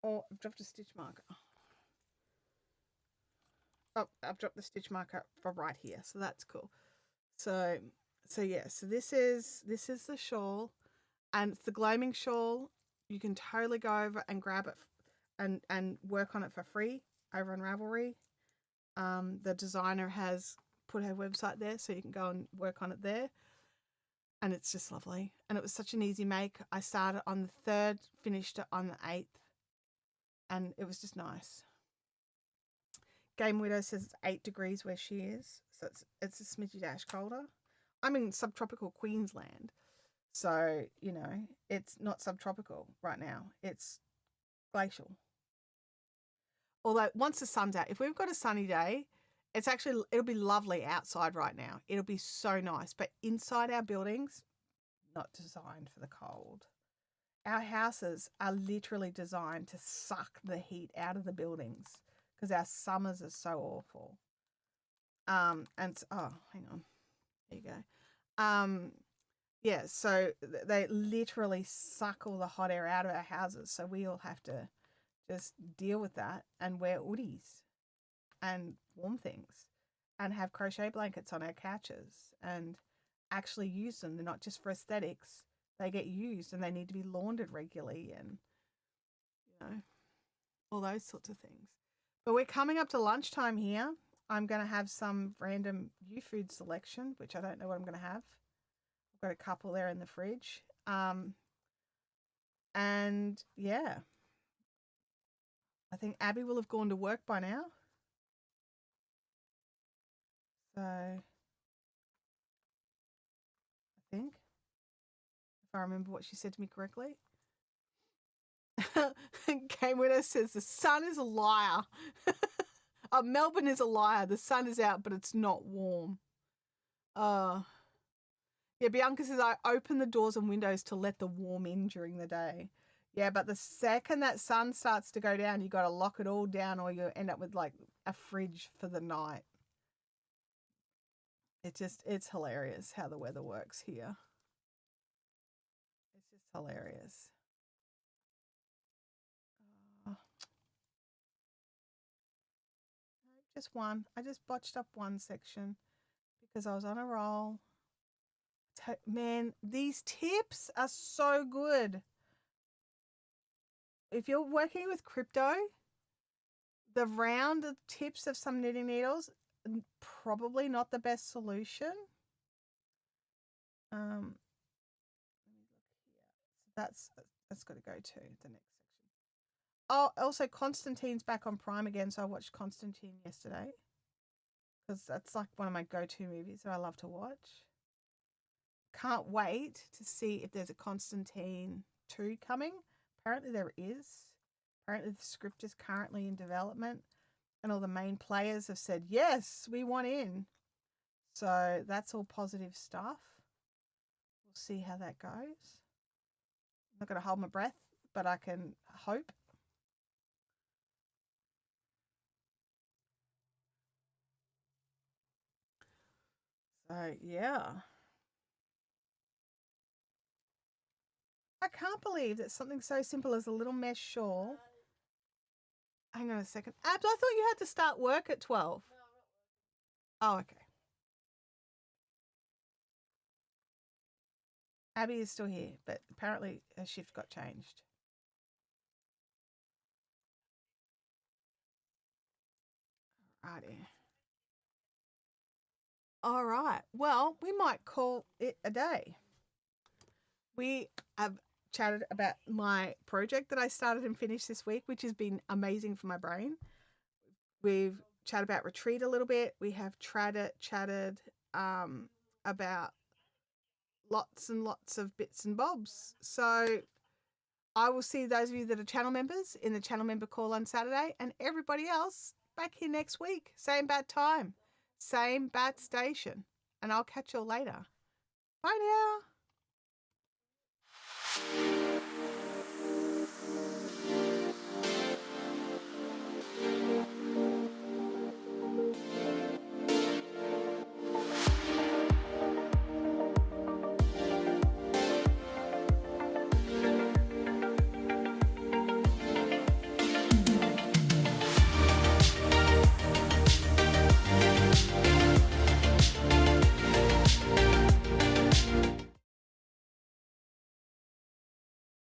Oh, I've dropped a stitch marker. Oh, I've dropped the stitch marker for right here, so that's cool. So yeah, so this is the shawl, and it's the gloaming shawl. You can totally go over and grab it and work on it for free over on Ravelry. The designer has put her website there, so you can go and work on it there. And it's just lovely. And it was such an easy make. I started on the 3rd, finished it on the 8th, and it was just nice. Game Widow says it's 8 degrees where she is, so it's a smidgy dash colder. I'm in subtropical Queensland, so, you know, it's not subtropical right now. It's glacial. Although once the sun's out, if we've got a sunny day, it'll be lovely outside right now. It'll be so nice. But inside our buildings, not designed for the cold. Our houses are literally designed to suck the heat out of the buildings because our summers are so awful. And oh, hang on, there you go. Yeah, so they literally suck all the hot air out of our houses, so we all have to just deal with that and wear hoodies and warm things and have crochet blankets on our couches and actually use them. They're not just for aesthetics. They get used and they need to be laundered regularly and, you know, all those sorts of things. But we're coming up to lunchtime here. I'm going to have some random new food selection, which I don't know what I'm going to have. I've got a couple there in the fridge. And yeah, I think Abby will have gone to work by now. So I think, if I remember what she said to me correctly. Game Widow says the sun is a liar. Melbourne is a liar. The sun is out, but it's not warm. Yeah, Bianca says I open the doors and windows to let the warm in during the day. Yeah, but the second that sun starts to go down, you got to lock it all down or you end up with like a fridge for the night. It's hilarious how the weather works here. It's just hilarious. Just one. I just botched up one section because I was on a roll. Man, these tips are so good. If you're working with crypto, the round tips of some knitting needles, probably not the best solution. Let me look here. So that's got to go to the next section. Oh, also Constantine's back on Prime again, so I watched Constantine yesterday because that's like one of my go-to movies that I love to watch. Can't wait to see if there's a Constantine 2 coming. Apparently there is. Apparently the script is currently in development and all the main players have said, yes, we want in. So that's all positive stuff. We'll see how that goes. I'm not going to hold my breath, but I can hope. So, yeah. I can't believe that something so simple as a little mesh shawl. Hang on a second. Abs, I thought you had to start work at 12. Oh, okay. Abby is still here, but apparently her shift got changed. Righty. All right. Well, we might call it a day. We have chatted about my project that I started and finished this week, which has been amazing for my brain. We've chatted about retreat a little bit. We have chatted about lots and lots of bits and bobs. So I will see those of you that are channel members in the channel member call on Saturday, and everybody else back here next week. Same bat time, same bat station. And I'll catch you all later. Bye now.